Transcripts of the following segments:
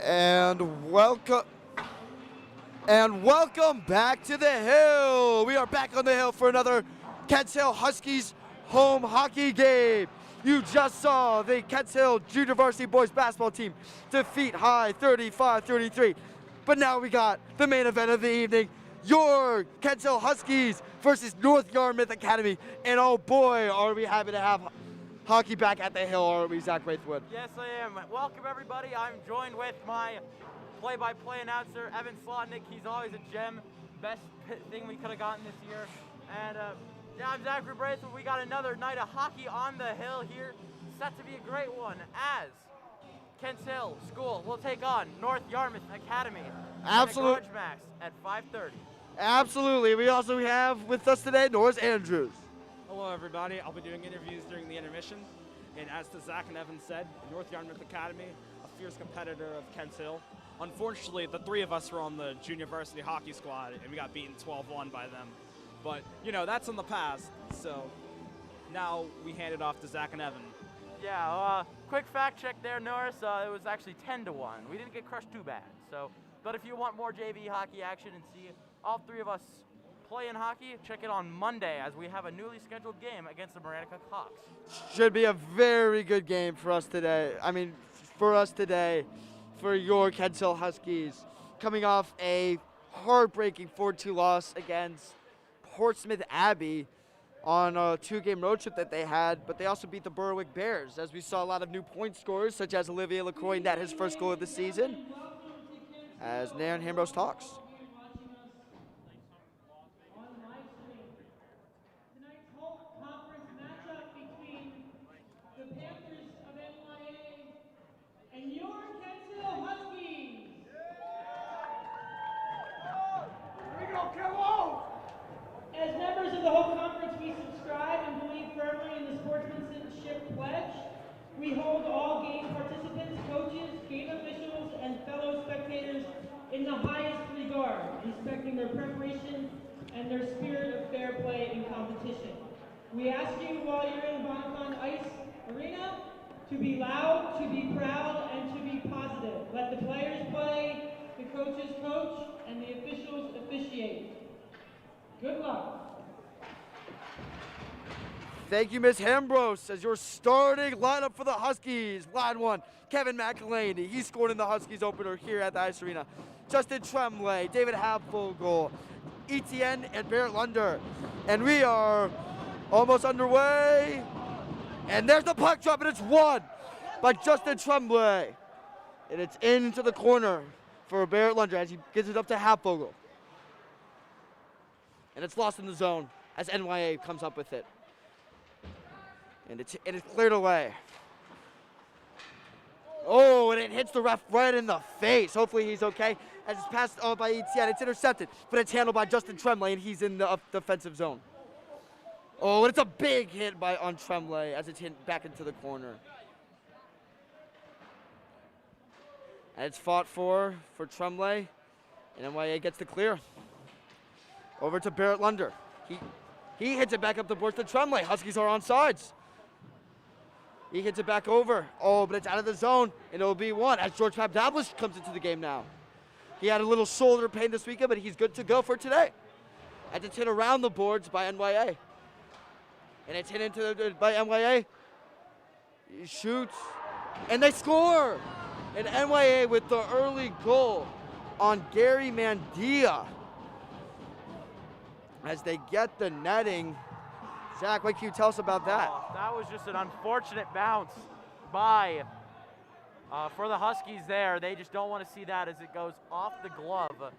And welcome back to the Hill. We are back on the Hill for another Kents Hill Huskies home hockey game. You just saw the Kents Hill Junior Varsity Boys basketball team defeat High 35-33. But now we got the main event of the evening, your Kents Hill Huskies versus North Yarmouth Academy. And oh boy, are we happy to have hockey back at the Hill, aren't we, Zach Braithwaite? Yes, I am. Welcome, everybody. I'm joined with my play-by-play announcer, Evan Slotnick. He's always a gem. Best thing we could have gotten this year. And yeah, I'm Zachary Braithwaite. We got another night of hockey on the Hill here. Set to be a great one as Kents Hill School will take on North Yarmouth Academy. Absolutely. Max at 5:30. Absolutely. We also have with us today Norris Andrews. Hello, everybody. I'll be doing interviews during the intermission. And as Zach and Evan said, North Yarmouth Academy, a fierce competitor of Kents Hill. Unfortunately, the three of us were on the junior varsity hockey squad, and we got beaten 12-1 by them. But, you know, that's in the past. So now we hand it off to Zach and Evan. Yeah, quick fact check there, Norris. It was actually 10-1. We didn't get crushed too bad. So, but if you want more JV hockey action and see all three of us playing hockey, check it on Monday as we have a newly scheduled game against the Moranica Hawks. Should be a very good game for us today. For your Kents Hill Huskies, coming off a heartbreaking 4-2 loss against Portsmouth Abbey on a 2-game road trip that they had, but they also beat the Berwick Bears, as we saw a lot of new point scorers, such as Olivier LaCroix net his first goal of the season, as Nairn Hambros talks. As members of the whole conference, we subscribe and believe firmly in the sportsmanship pledge. We hold all game participants, coaches, game officials, and fellow spectators in the highest regard, respecting their preparation and their spirit of fair play in competition. We ask you while you're in Bonneton Ice Arena to be loud, to be proud, and to be positive. Let the players play, the coaches coach, and the officials officiate. Good luck. Thank you, Ms. Hambros, as your starting lineup for the Huskies. Line 1, Kevin McElhaney. He scored in the Huskies opener here at the Ice Arena. Justin Tremblay, David Hapfogel, Etienne, and Barrett Lunder. And we are almost underway. And there's the puck drop, and it's won by Justin Tremblay. And it's into the corner for Barrett Lunder as he gives it up to Hapfogel. And it's lost in the zone as NYA comes up with it. And it's cleared away. Oh, and it hits the ref right in the face. Hopefully he's okay. As it's passed by Etienne, it's intercepted, but it's handled by Justin Tremblay, and he's in the defensive zone. Oh, and it's a big hit on Tremblay as it's hit back into the corner. And it's fought for Tremblay, and NYA gets the clear. Over to Barrett Lunder. He hits it back up the boards to Tremblay. Huskies are on sides. He hits it back over. Oh, but it's out of the zone, and it'll be one as George Papdopoulos comes into the game now. He had a little shoulder pain this weekend, but he's good to go for today. And it's hit around the boards by NYA. And it's hit by NYA. He shoots, and they score. And NYA with the early goal on Gary Mandia. As they get the netting. Zach, what can you tell us about that? That was just an unfortunate bounce for the Huskies there. They just don't want to see that as it goes off the glove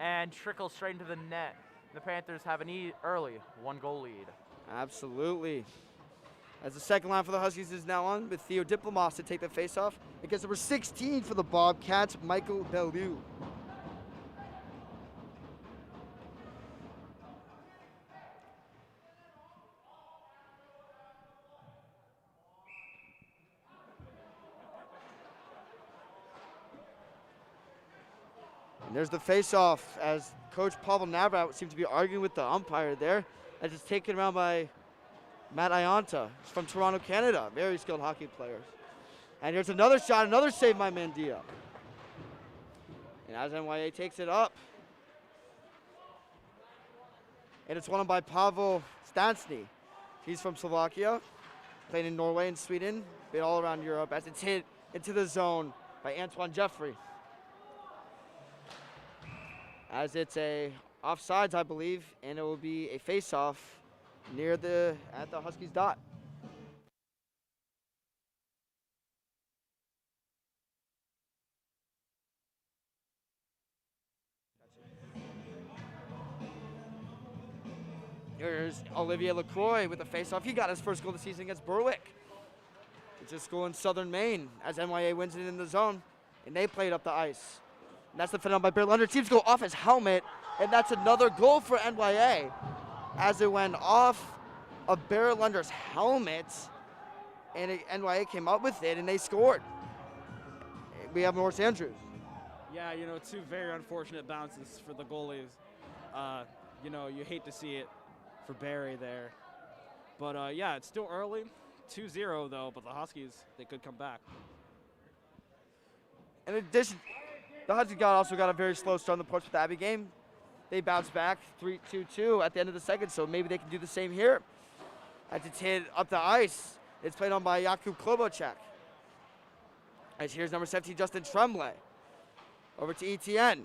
and trickles straight into the net. The Panthers have an early 1-goal lead. Absolutely. As the second line for the Huskies is now on with Theo Diplomos to take the faceoff against number 16 for the Bobcats, Michael Bellew. And there's the face-off as Coach Pavel Navrat seems to be arguing with the umpire there as it's taken around by Matt Ianta from Toronto, Canada. Very skilled hockey players. And here's another shot, another save by Mandia. And as NYA takes it up. And it's won by Pavel Stansny. He's from Slovakia, played in Norway and Sweden, been all around Europe, as it's hit into the zone by Antoine Jeffrey. As it's a offsides, I believe, and it will be a face-off at the Huskies dot. Here's Olivier Lacroix with the face-off. He got his first goal of the season against Berwick. It's a school in southern Maine as NYA wins it in the zone, and they played up the ice. And that's defended by Bear Lunder. Teams go off his helmet, and that's another goal for NYA as it went off of Bear Lunder's helmet, and NYA came up with it, and they scored. We have Norris Andrews. Yeah, you know, two very unfortunate bounces for the goalies. You know, you hate to see it for Barry there. But, yeah, it's still early. 2-0, though, but the Huskies, they could come back. In addition, the Huskies also got a very slow start in the Portsmouth Abbey game. They bounced back 3-2 at the end of the second, so maybe they can do the same here. As it's hit up the ice, it's played on by Jakub Klobocek. As here's number 17, Justin Tremblay. Over to Kevin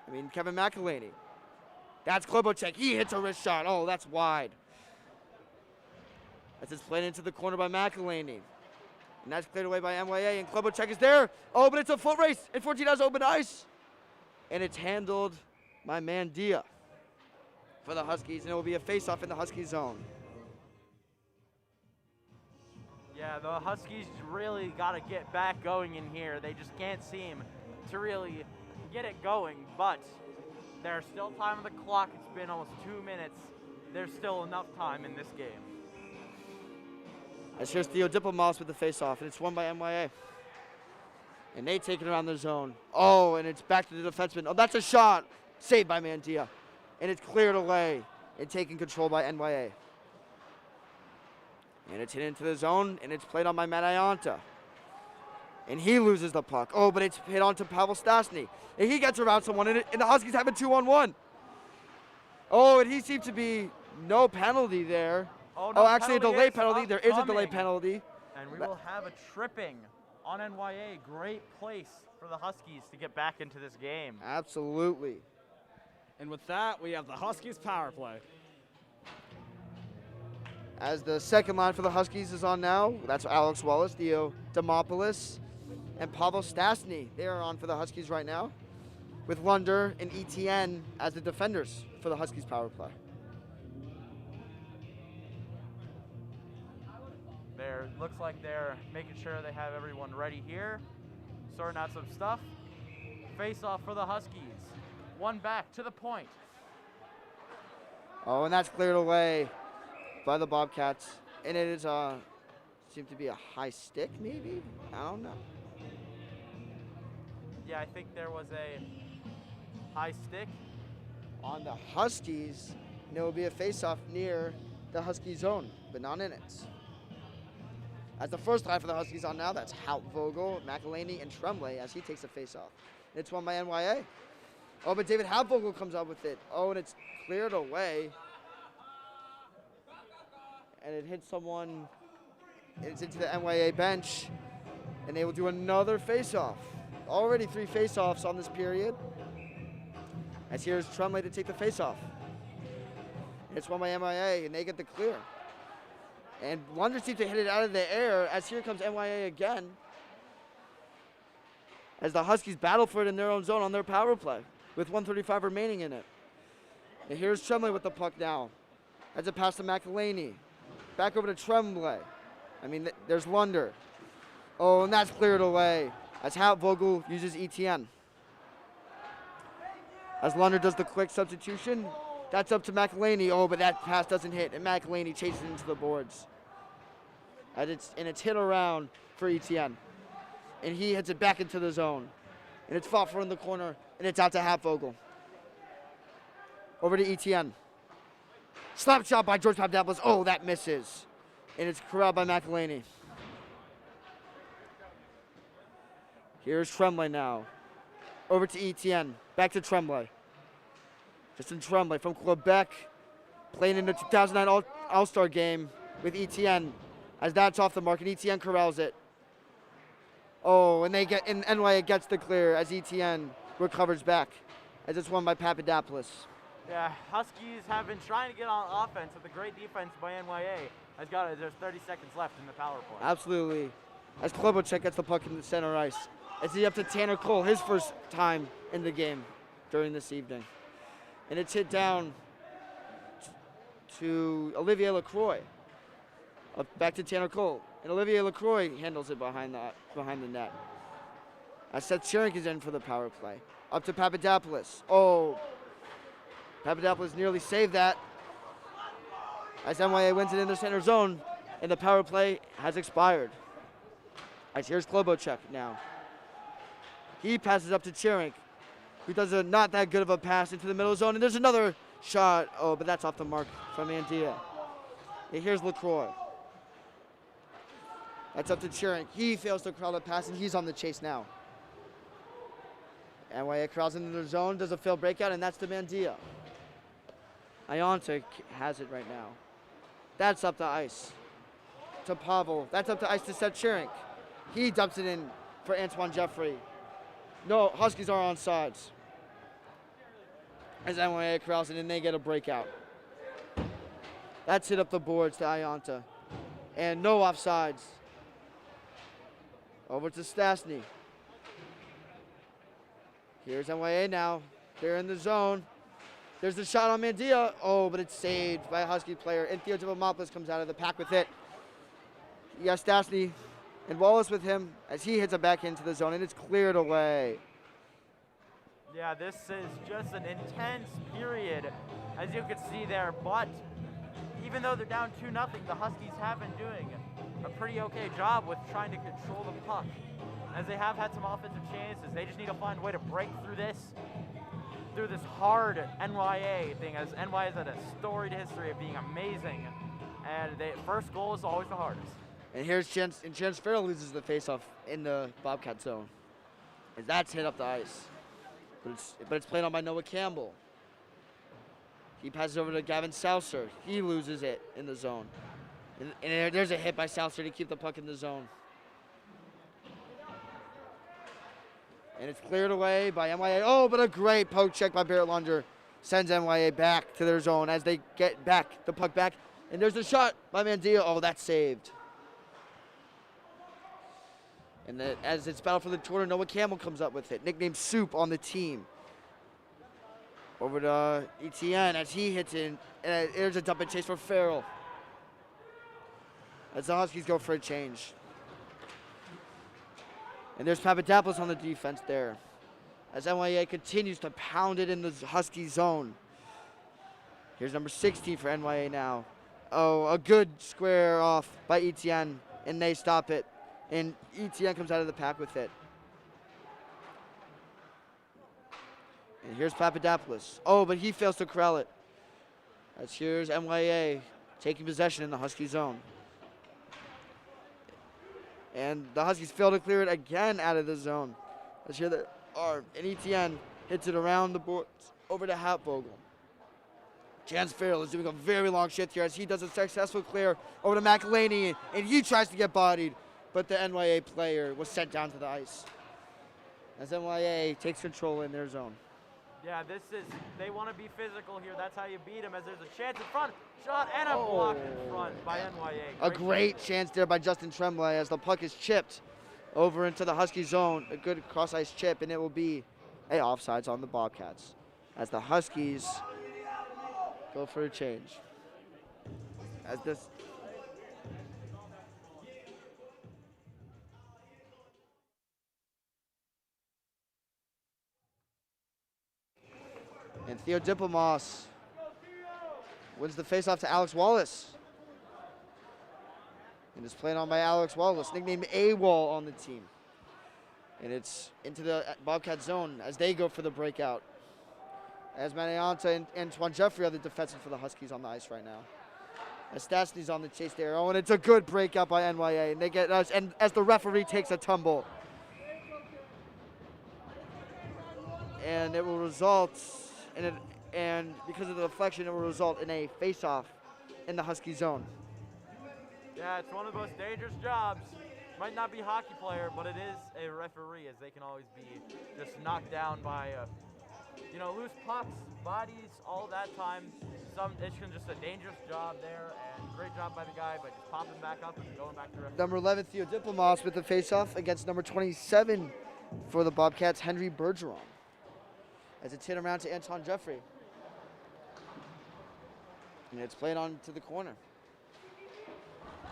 McElhaney. That's Klobocek. He hits a wrist shot. Oh, that's wide. As it's played into the corner by McElhaney. And that's cleared away by NYA, and Klobocek is there. Oh, but it's a foot race, and 14 has open ice. And it's handled by Mandia for the Huskies, and it will be a face-off in the Husky zone. Yeah, the Huskies really got to get back going in here. They just can't seem to really get it going, but there's still time on the clock. It's been almost 2 minutes. There's still enough time in this game. As here's Theo Diplomas with the face-off, and it's won by NYA. And they take it around the zone. Oh, and it's back to the defenseman. Oh, that's a shot. Saved by Mandia. And it's cleared away and taken control by NYA. And it's hit into the zone, and it's played on by Matt Ianta. And he loses the puck. Oh, but it's hit onto Pavel Stasny. And he gets around someone, and the Huskies have a 2-on-1. Oh, and he seems to be no penalty there. No, actually a delay penalty. There is a delay upcoming. penalty. And we will have a tripping on NYA. Great place for the Huskies to get back into this game. Absolutely. And with that, we have the Huskies power play. As the second line for the Huskies is on now, that's Alex Wallace, Theo Demopoulos, and Pavel Stasny. They are on for the Huskies right now, with Lunder and ETN as the defenders for the Huskies power play. Looks like they're making sure they have everyone ready here, sorting out some stuff. Face off for the Huskies. One back to the point. Oh, and that's cleared away by the Bobcats. And it is seems to be a high stick, maybe? I don't know. Yeah, I think there was a high stick. On the Huskies, and it will be a face-off near the Husky zone, but not in it. As the first line for the Huskies on now, that's Hout Vogel, McElhaney, and Tremblay as he takes a face-off. It's won by NYA. Oh, but David Hout Vogel comes up with it. Oh, and it's cleared away. And it hits someone. It's into the NYA bench. And they will do another face-off. Already 3 face-offs on this period. As here's Tremblay to take the face-off. It's won by NYA, and they get the clear. And Lunder seems to hit it out of the air as here comes NYA again. As the Huskies battle for it in their own zone on their power play with 1:35 remaining in it. And here's Tremblay with the puck now. As it pass to McElhaney. Back over to Tremblay. There's Lunder. Oh, and that's cleared away as Hout Vogel uses ETN. As Lunder does the quick substitution, that's up to McElhaney. Oh, but that pass doesn't hit, and McElhaney chases it into the boards. And it's hit around for ETN. And he hits it back into the zone. And it's fought for in the corner, and it's out to Halfvogel. Over to ETN. Slap shot by George Papadopoulos. Oh, that misses. And it's corralled by McElhaney. Here's Tremblay now. over to Etienne, back to Tremblay. Justin Tremblay from Quebec, playing in the 2009 All-Star game with Etienne, as that's off the mark, and Etienne corrals it. Oh, and NYA gets the clear as Etienne recovers back, as it's won by Papadopoulos. Yeah, Huskies have been trying to get on offense with a great defense by NYA. There's 30 seconds left in the power play. Absolutely. As Klobuchar gets the puck in the center ice. As he's up to Tanner Cole, his first time in the game during this evening. And it's hit down to Olivier Lacroix. Back to Tanner Cole. And Olivier Lacroix handles it behind the net. As Seth Sherink is in for the power play. Up to Papadopoulos. Oh, Papadopoulos nearly saved that. As NYA wins it in the center zone, and the power play has expired. As here's Klobuchar now. He passes up to Sherink, who does a not that good of a pass into the middle zone, and there's another shot. Oh, but that's off the mark from Andia. And here's Lacroix. That's up to Sherink. He fails to corral the pass, and he's on the chase now. NYA corrals into the zone, does a failed breakout, and that's to Mandia. Ionta has it right now. That's up the ice to Pavel. That's up the ice to Seth Sherink. He dumps it in for Antoine Jeffrey. No, Huskies are on sides. As NYA corrals it, and they get a breakout. That's hit up the boards to Ionta. And no offsides. Over to Stastny. Here's NYA now. They're in the zone. There's the shot on Mandia. Oh, but it's saved by a Husky player. And Theo Dimopoulos comes out of the pack with it. Yes, Stastny and Wallace with him as he hits it back into the zone, and it's cleared away. Yeah, this is just an intense period, as you can see there. But even though they're down 2-0, the Huskies have been doing a pretty okay job with trying to control the puck. As they have had some offensive chances, they just need to find a way to break through this hard NYA thing, as NYA has had a storied history of being amazing, and the first goal is always the hardest. And here's Chance Farrell loses the faceoff in the Bobcat zone, as that's hit up the ice. But it's played on by Noah Campbell. He passes over to Gavin Souser. He loses it in the zone. And there's a hit by Souser to keep the puck in the zone. And it's cleared away by NYA. Oh, but a great poke check by Barrett Lunder sends NYA back to their zone as they get the puck back. And there's the shot by Mandia. Oh, that's saved. And as it's battled for the corner, Noah Campbell comes up with it, nicknamed Soup on the team. Over to Etienne as he hits in, and there's a dump and chase for Farrell. As the Huskies go for a change. And there's Papadopoulos on the defense there, as NYA continues to pound it in the Husky zone. Here's number 16 for NYA now. Oh, a good square off by Etienne, and they stop it. And Etienne comes out of the pack with it. And here's Papadopoulos. Oh, but he fails to corral it. As here's NYA taking possession in the Husky zone. And the Huskies fail to clear it again out of the zone. As here they are. And Etienne hits it around the boards over to Hatvogel. Chance Farrell is doing a very long shift here as he does a successful clear over to McElhaney, and he tries to get bodied, but the NYA player was sent down to the ice. As NYA takes control in their zone. Yeah, they want to be physical here. That's how you beat them, as there's a chance in front. Shot and a block in front by NYA. A great chance there by Justin Tremblay as the puck is chipped over into the Husky zone. A good cross-ice chip, and it will be a offsides on the Bobcats as the Huskies go for a change. As this and Theo Diplomos wins the faceoff to Alex Wallace. And it's played on by Alex Wallace, nicknamed AWOL on the team. And it's into the Bobcat zone as they go for the breakout. As Manianta and Antoine Jeffrey are the defensemen for the Huskies on the ice right now. As Stastny's on the chase there. Oh, and it's a good breakout by NYA. And they get us, and as the referee takes a tumble. and it will result in and because of the deflection, it will result in a face-off in the Husky zone. Yeah, it's one of the most dangerous jobs. Might not be a hockey player, but it is a referee, as they can always be just knocked down by, loose pucks, bodies, all that time. It's just a dangerous job there, and great job by the guy, but just popping back up and going back to referee. Number 11, Theo Diplomas with the face-off against number 27 for the Bobcats, Henry Bergeron. As it's hit around to Anton Jeffrey. And it's played on to the corner.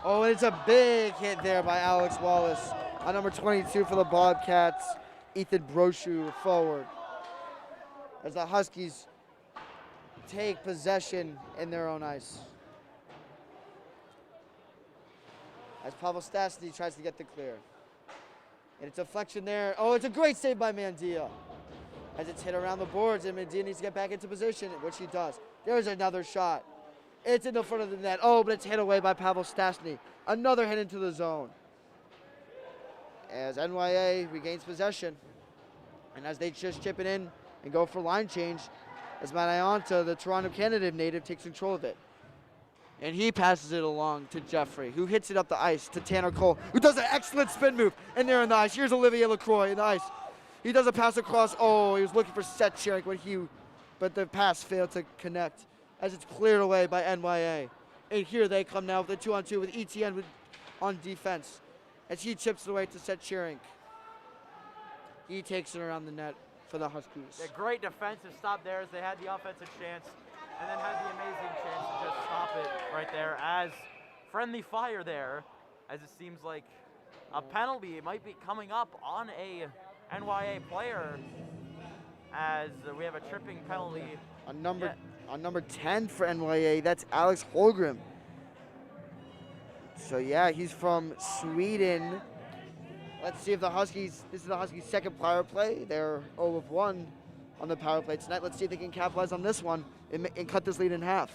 Oh, and it's a big hit there by Alex Wallace on number 22 for the Bobcats, Ethan Brochu forward. As the Huskies take possession in their own ice. As Pavel Stastny tries to get the clear. And it's a deflection there. Oh, it's a great save by Mandia. As it's hit around the boards, and Mandia needs to get back into position, which he does. There's another shot. It's in the front of the net. Oh, but it's hit away by Pavel Stastny. Another hit into the zone. As NYA regains possession. And as they just chip it in and go for line change, as Matt Ionta, the Toronto Canada native, takes control of it. And he passes it along to Jeffrey, who hits it up the ice to Tanner Cole, who does an excellent spin move. And there in the ice. Here's Olivier Lacroix in the ice. He does a pass across. Oh, he was looking for Seth Cherik, but the pass failed to connect as it's cleared away by NYA. And here they come now with a 2-on-2 with ETN on defense as he chips it away to Seth Cherik. He takes it around the net for the Huskies. A great defensive stop there as they had the offensive chance and then had the amazing chance to just stop it right there as friendly fire there, as it seems like a penalty might be coming up on a NYA player as we have a tripping penalty. On number 10 for NYA, that's Alex Holmgren. So yeah, he's from Sweden. Let's see if this is the Huskies' second power play. They're 0-1 on the power play tonight. Let's see if they can capitalize on this one and cut this lead in half.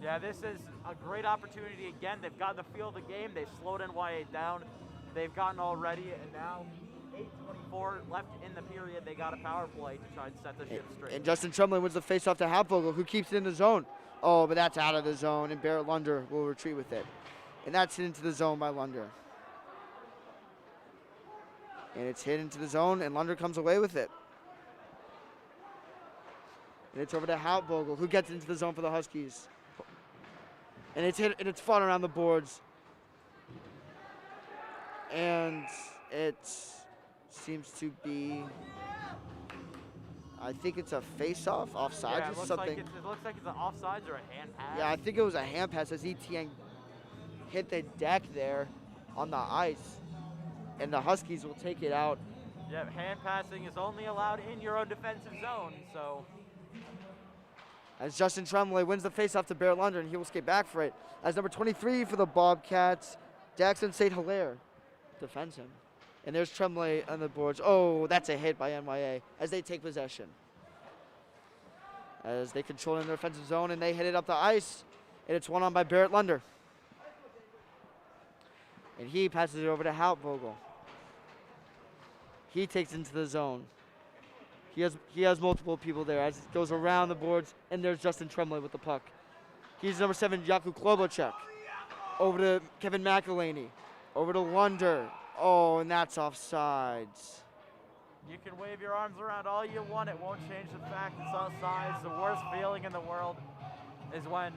Yeah, this is a great opportunity again. They've gotten the feel of the game. They've slowed NYA down. They've gotten all ready, and now 8:24 left in the period. They got a power play to try and set the ship straight. And Justin Tremblay wins the faceoff to Hapvogel, who keeps it in the zone. Oh, but that's out of the zone, and Barrett Lunder will retreat with it. And that's hit into the zone by Lunder. And it's hit into the zone, and Lunder comes away with it. And it's over to Hapvogel, who gets into the zone for the Huskies. And it's hit, and it's fought around the boards. And it seems to be, I think it's a face-off, offsides Yeah, or something. it looks like it's an offsides or a hand pass. Yeah, I think it was a hand pass as ETN hit the deck there on the ice. And the Huskies will take it out. Yeah, hand passing is only allowed in your own defensive zone, so. As Justin Tremblay wins the faceoff to Barrett Lunder, and he will skate back for it. As number 23 for the Bobcats, Daxton St. Hilaire defends him. And there's Tremblay on the boards. Oh, that's a hit by NYA as they take possession. As they control in their offensive zone, and they hit it up the ice. And it's one on by Barrett Lunder. And he passes it over to Hapvogel. He takes into the zone. He has multiple people there as it goes around the boards, and there's Justin Tremblay with the puck. He's number 7, Jakub Klobuchak. Over to Kevin McElhaney. Over to Lunder. Oh, and that's offsides. You can wave your arms around all you want. It won't change the fact it's offsides. The worst feeling in the world is when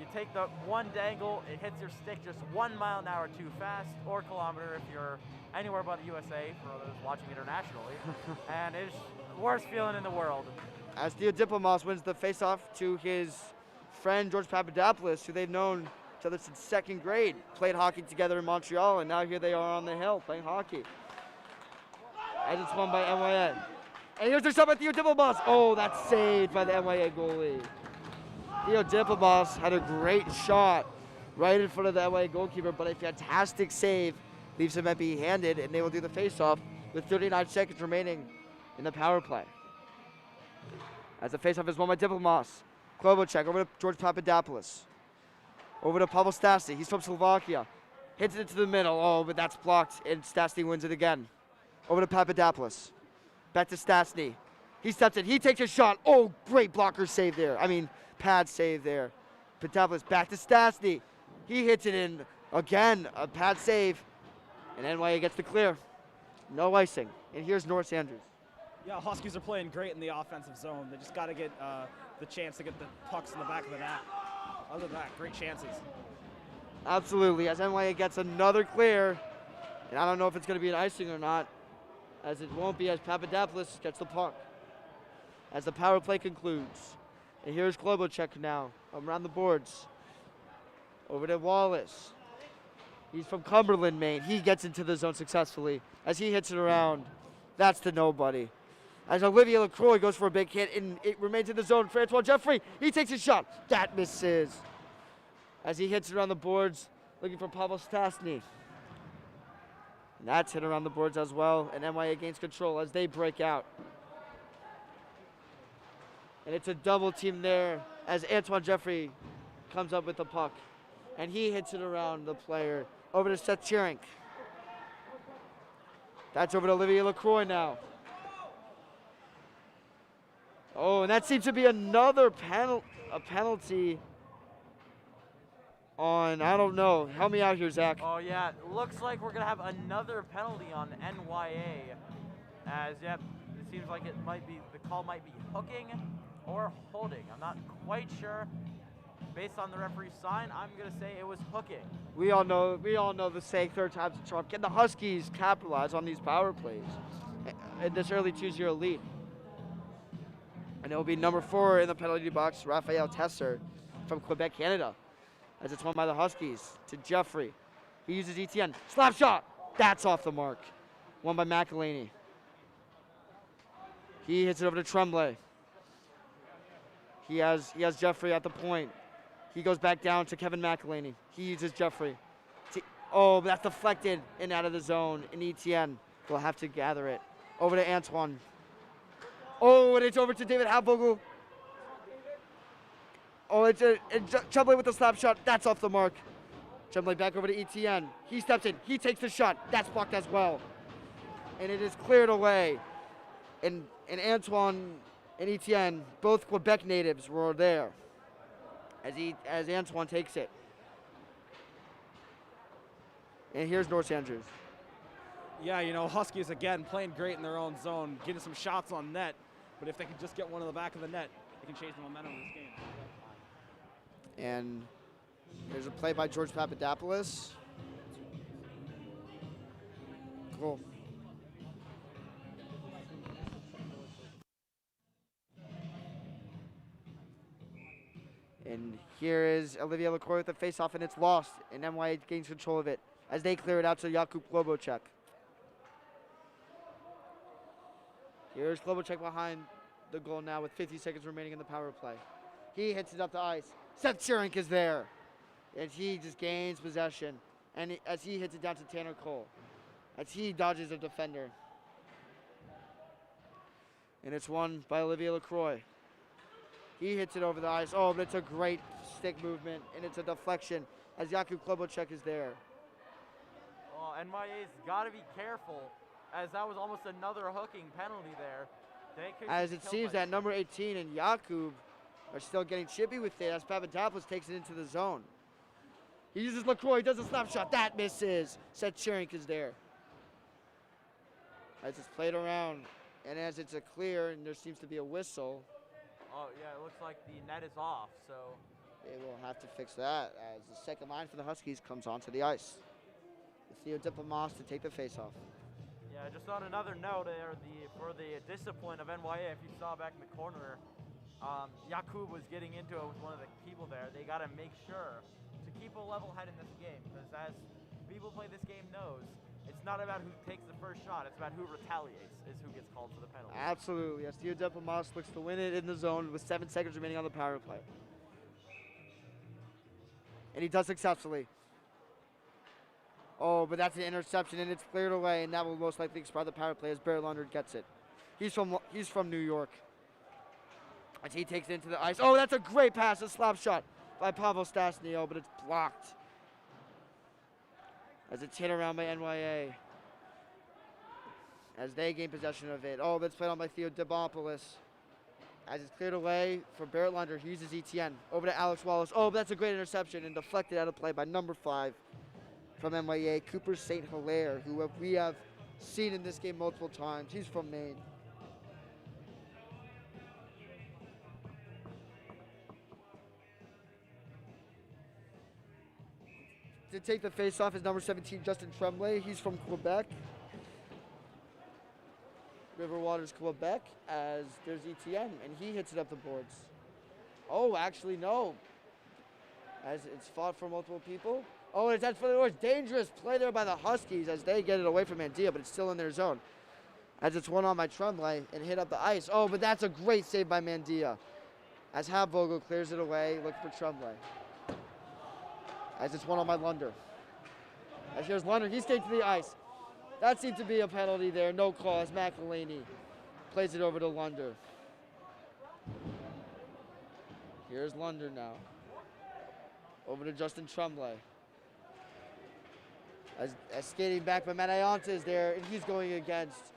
you take the one dangle, it hits your stick just 1 mile an hour too fast, or kilometer if you're anywhere but the USA, for those watching internationally. And it's the worst feeling in the world. As Theo Diplomas wins the faceoff to his friend George Papadopoulos, who they've known each other since 2nd grade, played hockey together in Montreal, and now here they are on the hill playing hockey. As it's won by NYA. And here's their shot by Theo Diplomas. Oh, that's saved by the NYA goalie. Theo Diplomas had a great shot right in front of the NYA goalkeeper, but a fantastic save leaves him empty-handed, and they will do the faceoff with 39 seconds remaining in the power play. As the faceoff is won by Diplomas. Klobuchak over to George Papadopoulos. Over to Pavel Stastny. He's from Slovakia. Hits it into the middle. Oh, but that's blocked, and Stastny wins it again. Over to Papadopoulos. Back to Stastny. He steps in. He takes a shot. Oh, great blocker save there. I mean, pad save there. Papadopoulos back to Stastny. He hits it in again. A pad save. And NYA gets the clear. No icing. And here's North Andrews. Yeah, Huskies are playing great in the offensive zone. They just got to get the chance to get the pucks in the back of the net. Other than that, great chances. Absolutely. As NYA gets another clear. And I don't know if it's going to be an icing or not. As it won't be, as Papadopoulos gets the puck. As the power play concludes. And here's Klobuchar now around the boards. Over to Wallace. He's from Cumberland, Maine. He gets into the zone successfully as he hits it around. That's the nobody. As Olivier LaCroix goes for a big hit, and it remains in the zone for Antoine Jeffrey. He takes a shot. That misses. As he hits it around the boards, looking for Pavel Stastny. And that's hit around the boards as well, and NYA gains control as they break out. And it's a double team there as Antoine Jeffrey comes up with the puck. And he hits it around the player. Over to Seth Cherink. That's over to Olivier LaCroix now. Oh, and that seems to be another penalty on, I don't know. Help me out here, Zach. Oh yeah, looks like we're gonna have another penalty on NYA. As yep, it seems like the call might be hooking or holding. I'm not quite sure. Based on the referee's sign, I'm gonna say it was hooking. We all know the saying, third time's a charm. Can the Huskies capitalize on these power plays in this early 2-0 lead? And it will be number 4 in the penalty box, Raphael Tesser from Quebec, Canada. As it's won by the Huskies to Jeffrey. He uses ETN. Slap shot. That's off the mark. Won by McElhaney. He hits it over to Tremblay. He has Jeffrey at the point. He goes back down to Kevin McElhaney. He uses Jeffrey. Oh, but that's deflected and out of the zone. And ETN will have to gather it. Over to Antoine. Oh, and it's over to David Halvogel. Oh, it's Tremblay with the slap shot. That's off the mark. Tremblay back over to ETN. He steps in. He takes the shot. That's blocked as well. And it is cleared away. And Antoine and ETN, both Quebec natives, were there as Antoine takes it. And here's North Andrews. Yeah, you know, Huskies again playing great in their own zone, getting some shots on net. But if they can just get one in the back of the net, they can change the momentum of this game. And there's a play by George Papadopoulos. Cool. And here is Olivier LaCroix with the face-off, and it's lost. And NYA gains control of it as they clear it out to Jakub Klobuchar. Here's Klobuchar behind the goal now with 50 seconds remaining in the power play. He hits it up the ice. Seth Cherink is there. And he just gains possession. And as he hits it down to Tanner Cole. As he dodges a defender. And it's won by Olivier LaCroix. He hits it over the ice. Oh, but it's a great stick movement. And it's a deflection as Jakub Klobuchar is there. Well, NYA's got to be careful, as that was almost another hooking penalty there. As it seems that number 18 and Jakub are still getting chippy with it as Papadopoulos takes it into the zone. He uses LaCroix, he does a slap shot, that misses. Seth Cherink is there. As it's played around, and as it's a clear, and there seems to be a whistle. Oh yeah, it looks like the net is off, so. They will have to fix that as the second line for the Huskies comes onto the ice. Theo Diplomas to take the face-off. Yeah, just on another note, for the discipline of NYA, if you saw back in the corner, Jakub was getting into it with one of the people there. They got to make sure to keep a level head in this game, because as people play this game knows, it's not about who takes the first shot, it's about who retaliates, is who gets called for the penalty. Absolutely, yes, Theo Diplomas looks to win it in the zone with 7 seconds remaining on the power play. And he does successfully. Oh, but that's an interception, and it's cleared away, and that will most likely expire the power play as Barry Leonard gets it. He's from New York. As he takes it into the ice. Oh, that's a great pass, a slap shot by Pavel Stastny, but it's blocked. As it's hit around by NYA. as they gain possession of it. Oh, that's played on by Theo Demopoulos. As it's cleared away for Barrett Lunder, he uses ETN. Over to Alex Wallace. Oh, that's a great interception and deflected out of play by number 5 from NYA, Cooper St. Hilaire, who we have seen in this game multiple times. He's from Maine. To take the face-off is number 17, Justin Tremblay. He's from Quebec. River Waters, Quebec, as there's ETN, and he hits it up the boards. Oh, actually, no. As it's fought for multiple people. Oh, it's that's for the doors. Dangerous play there by the Huskies as they get it away from Mandia, but it's still in their zone. As it's one on by Tremblay and hit up the ice. Oh, but that's a great save by Mandia. As Habvogel clears it away, looking for Tremblay. As it's one on by Lunder. As here's Lunder, he skates to the ice. That seemed to be a penalty there, no call as McElhaney plays it over to Lunder. Here's Lunder now. Over to Justin Tremblay. As skating back by Manayanta is there, and he's going against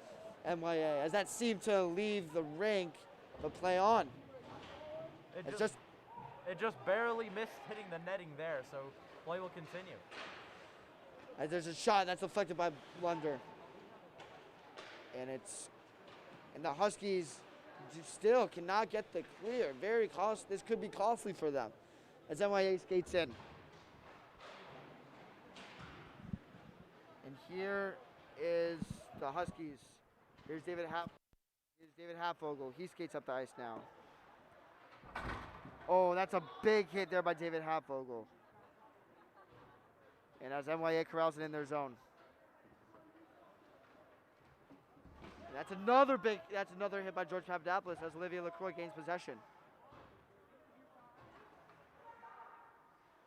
NYA. As that seemed to leave the rink, but play on. It just barely missed hitting the netting there, so play will continue. As there's a shot that's deflected by Lunder. And the Huskies still cannot get the clear. Very costly. This could be costly for them as NYA skates in. And here is the Huskies. Here's David Habvogel. He skates up the ice now. Oh, that's a big hit there by David Habvogel. And as NYA corrals it in their zone. And that's another hit by George Papadopoulos as Olivier Lacroix gains possession.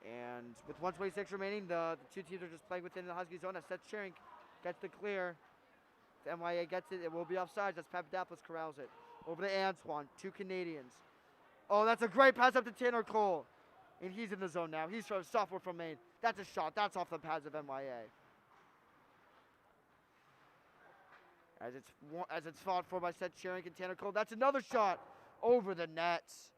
And with 1:26 remaining, the two teams are just playing within the Husky zone. As Seth Sherink gets the clear. If NYA gets it, it will be offsides as Papadopoulos corrals it. Over to Antoine, 2 Canadians. Oh, that's a great pass up to Tanner Cole. And he's in the zone now. He's a sophomore from Maine. That's a shot. That's off the pads of NYA. As it's fought for by Seth Sherink and Tanner Cole. That's another shot over the nets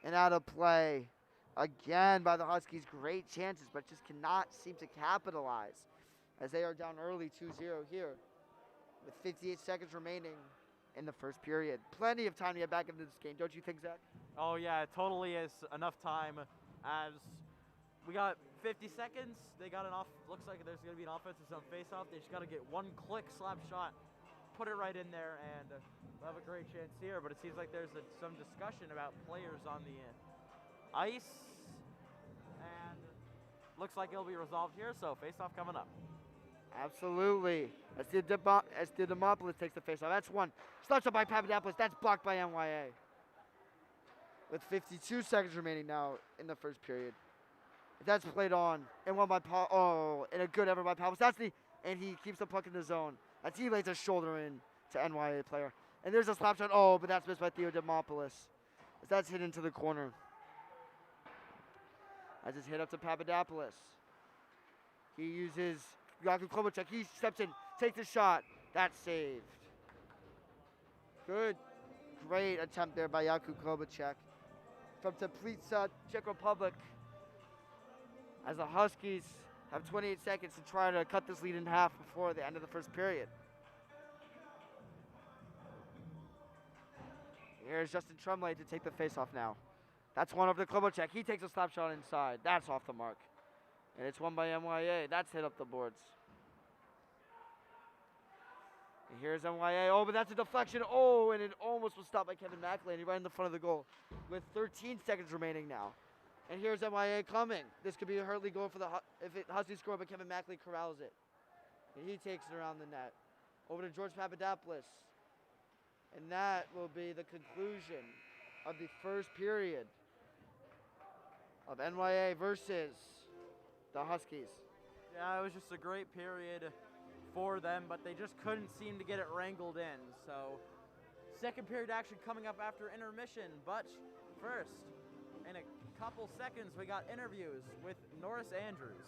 and out of play. Again by the Huskies. Great chances, but just cannot seem to capitalize as they are down early 2-0 here with 58 seconds remaining in the first period. Plenty of time to get back into this game, don't you think, Zach? Oh yeah, it totally is enough time as we got 50 seconds. They got looks like there's going to be an offensive zone face-off. They just got to get one click slap shot, put it right in there, and we'll have a great chance here. But it seems like there's some discussion about players on the ice, and looks like it'll be resolved here, so face-off coming up. Absolutely. As Demopoulos takes the face-off. That's one. Slap shot by Papadopoulos. That's blocked by NYA. With 52 seconds remaining now in the first period. That's played on. And one by Paul. Oh, and a good effort by Papadopoulos. And he keeps the puck in the zone. As he lays a shoulder in to NYA player. And there's a slap shot. Oh, but that's missed by Theo Demopoulos. As that's hit into the corner. As it's hit up to Papadopoulos. He uses Jakub Klobuchar. He steps in, takes a shot. That's saved. Good, great attempt there by Jakub Klobuchar from Teplica, Czech Republic. As the Huskies have 28 seconds to try to cut this lead in half before the end of the first period. Here's Justin Tremblay to take the face-off now. That's one over to Klobuchar. He takes a slap shot inside. That's off the mark. And it's won by NYA. That's hit up the boards. And here's NYA. Oh, but that's a deflection. Oh, and it almost was stopped by Kevin McElhaney right in the front of the goal with 13 seconds remaining now. And here's NYA coming. This could be a hurtly goal for the Huskies score, but Kevin McElhaney corrals it. And he takes it around the net. Over to George Papadopoulos. And that will be the conclusion of the first period of NYA versus the Huskies. Yeah, it was just a great period for them, but they just couldn't seem to get it wrangled in. So, second period action coming up after intermission. But first, in a couple seconds, we got interviews with Norris Andrews.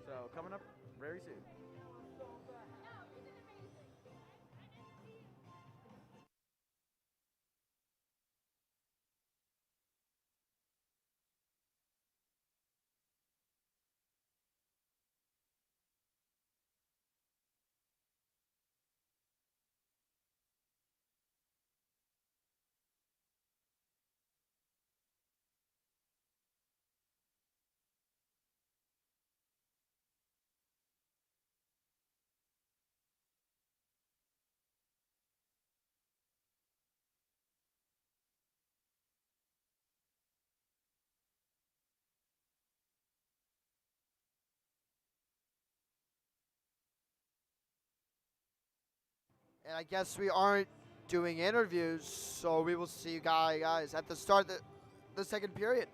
So, coming up very soon. And I guess we aren't doing interviews, so we will see you guys at the start of the second period.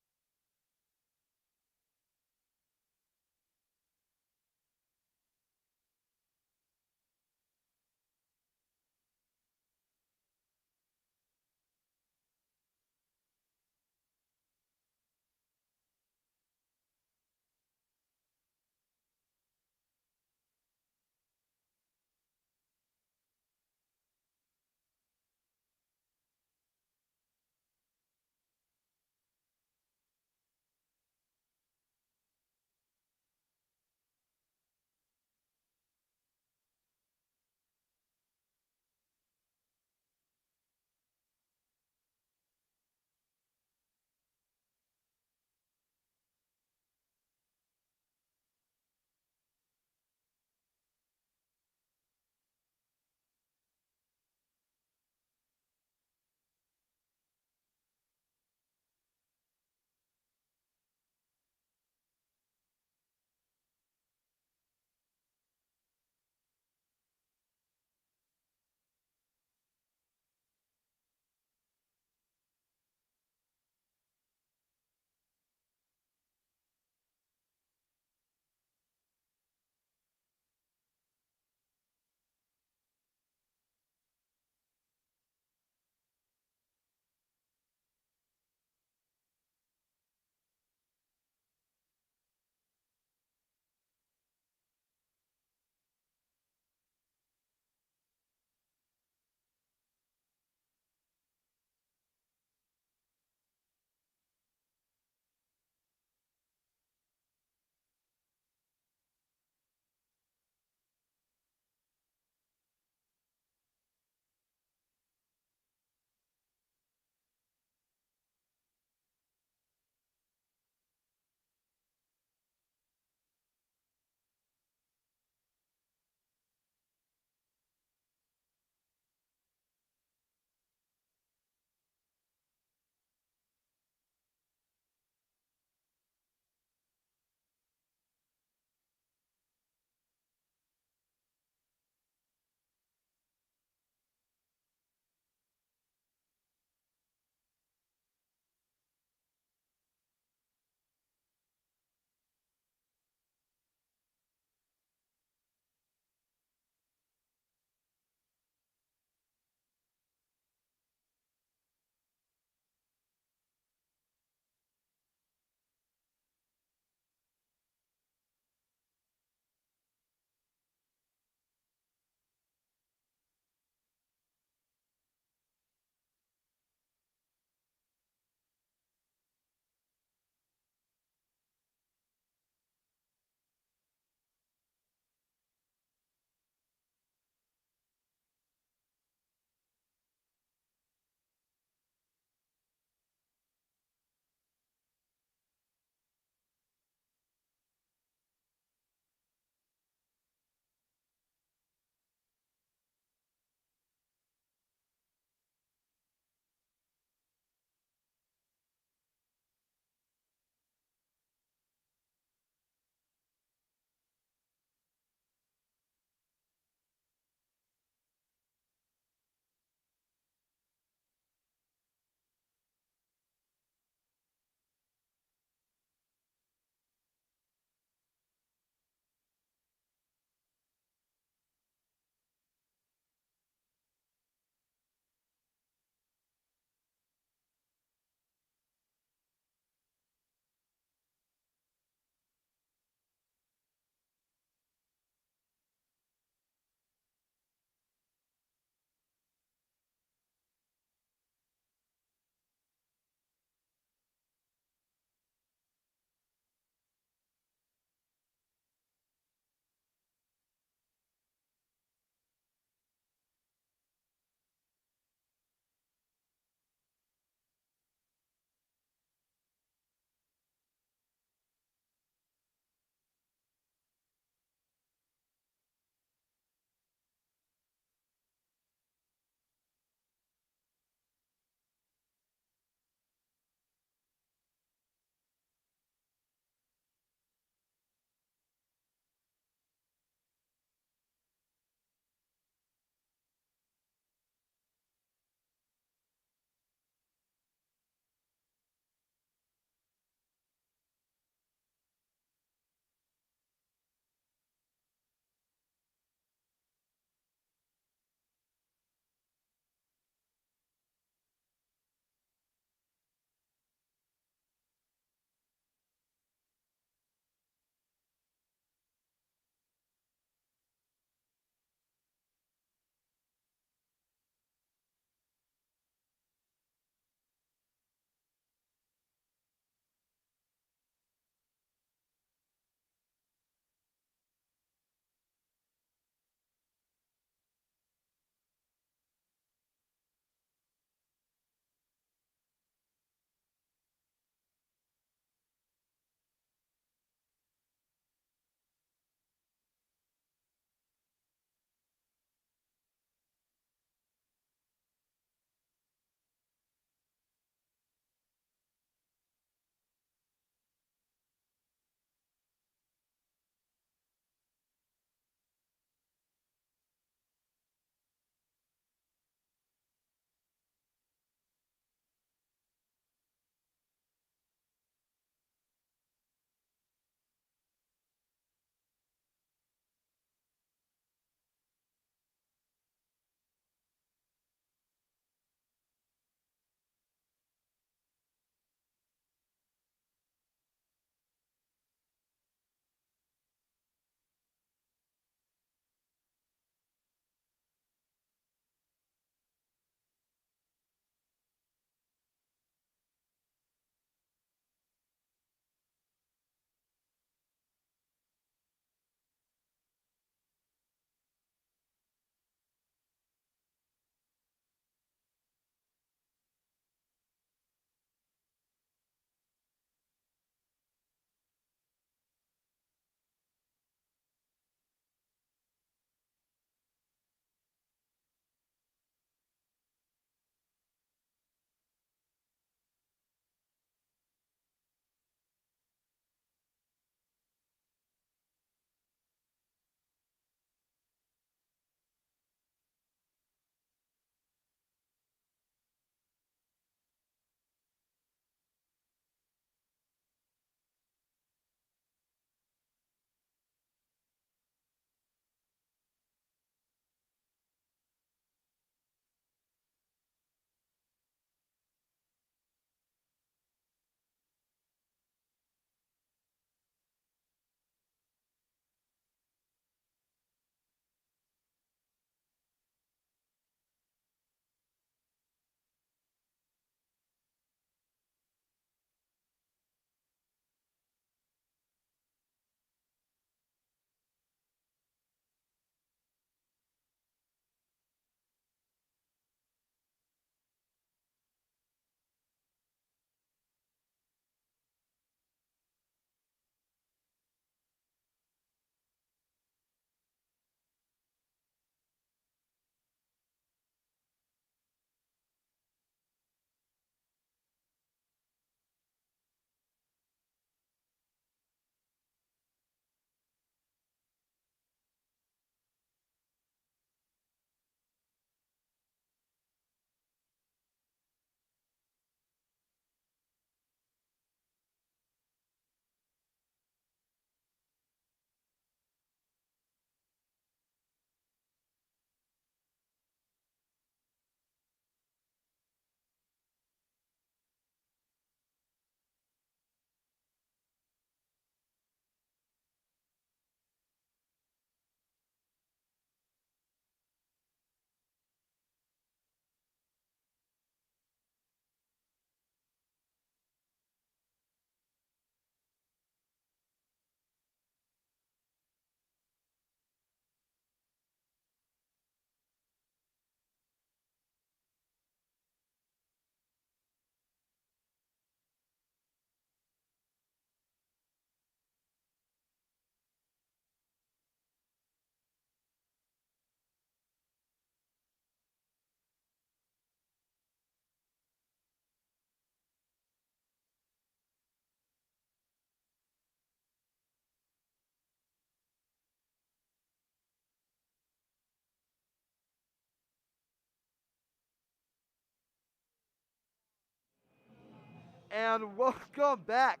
and welcome back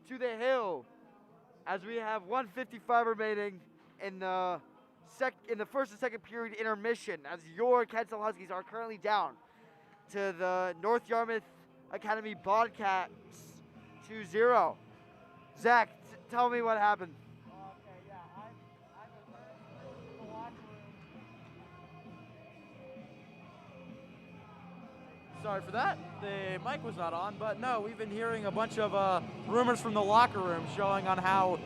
to the hill as we have 1:55 remaining in the first and second period intermission as your Kent Hill Huskies are currently down to the North Yarmouth Academy Bobcats 2-0. Zach, tell me what happened. Okay, yeah, I've been in the locker room. Sorry for that. The mic was not on, but no, we've been hearing a bunch of rumors from the locker room showing on how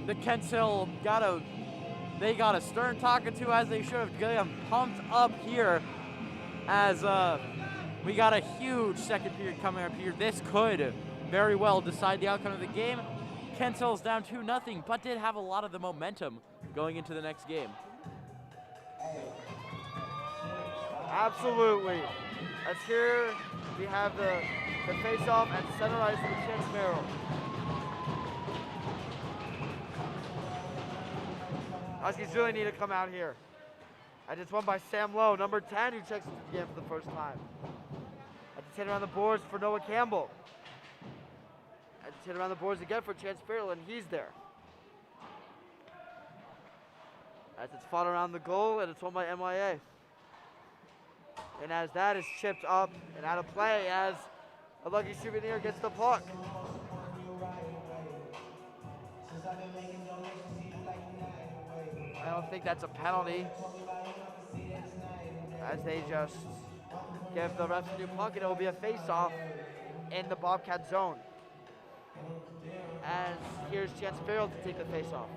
the Kent Hill got a stern talking to, as they should have. Get them pumped up here as we got a huge second period coming up here. This could very well decide the outcome of the game. Kent Hill's down 2-0, but did have a lot of the momentum going into the next game. Absolutely. As here we have the face-off and center ice for Chance Merrill. Huskies really need to come out here. And it's won by Sam Lowe, number 10, who checks into the game for the first time. At the 10 around the boards for Noah Campbell. At the 10 around the boards again for Chance Merrill, and he's there. As it's fought around the goal, and it's won by NYA. And as that is chipped up and out of play, as a lucky souvenir gets the puck. I don't think that's a penalty, as they just give the ref a new puck, and it will be a face-off in the Bobcat zone. As here's Chance Farrell to take the face-off,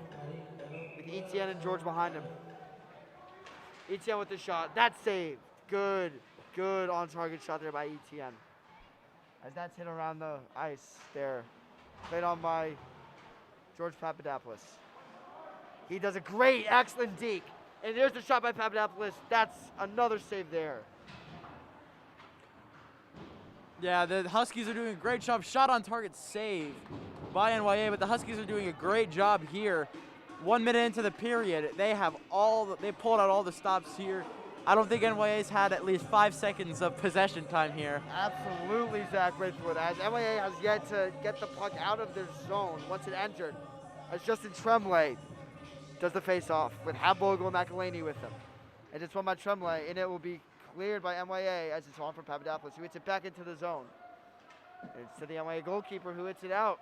with Etienne and George behind him. Etienne with the shot, that's saved. Good on-target shot there by Etienne. As that's hit around the ice there. Played on by George Papadopoulos. He does a great, excellent deke. And there's the shot by Papadopoulos. That's another save there. Yeah, the Huskies are doing a great job. Shot on target save by NYA, but the Huskies are doing a great job here. 1 minute into the period, they pulled out all the stops here. I don't think NYA's had at least 5 seconds of possession time here. Absolutely, Zach Braithwaite. As NYA has yet to get the puck out of their zone once it entered. As Justin Tremblay does the face-off with Habbogle and McElhaney with him. And it's won by Tremblay, and it will be cleared by NYA as it's on from Papadopoulos, who hits it back into the zone. And it's to the NYA goalkeeper who hits it out.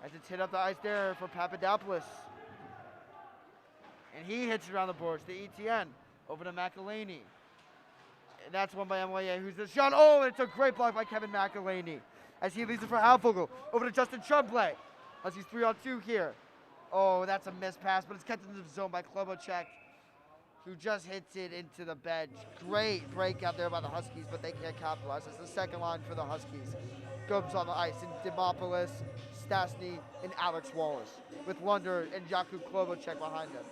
As it's hit up the ice there for Papadopoulos. And he hits it around the boards to Etienne, over to McElhaney. And that's won by NYA, who's the shot. Oh, and it's a great block by Kevin McElhaney. As he leaves it for Halfogel, over to Justin Tremblay. As he's 3-on-2 here. Oh, that's a missed pass, but it's kept into the zone by Klobuchak, who just hits it into the bench. Great breakout there by the Huskies, but they can't capitalize. It's the second line for the Huskies. Gomes on the ice, and Demopoulos, Stasny, and Alex Wallace, with Lunder and Jakub Klobuchak behind them.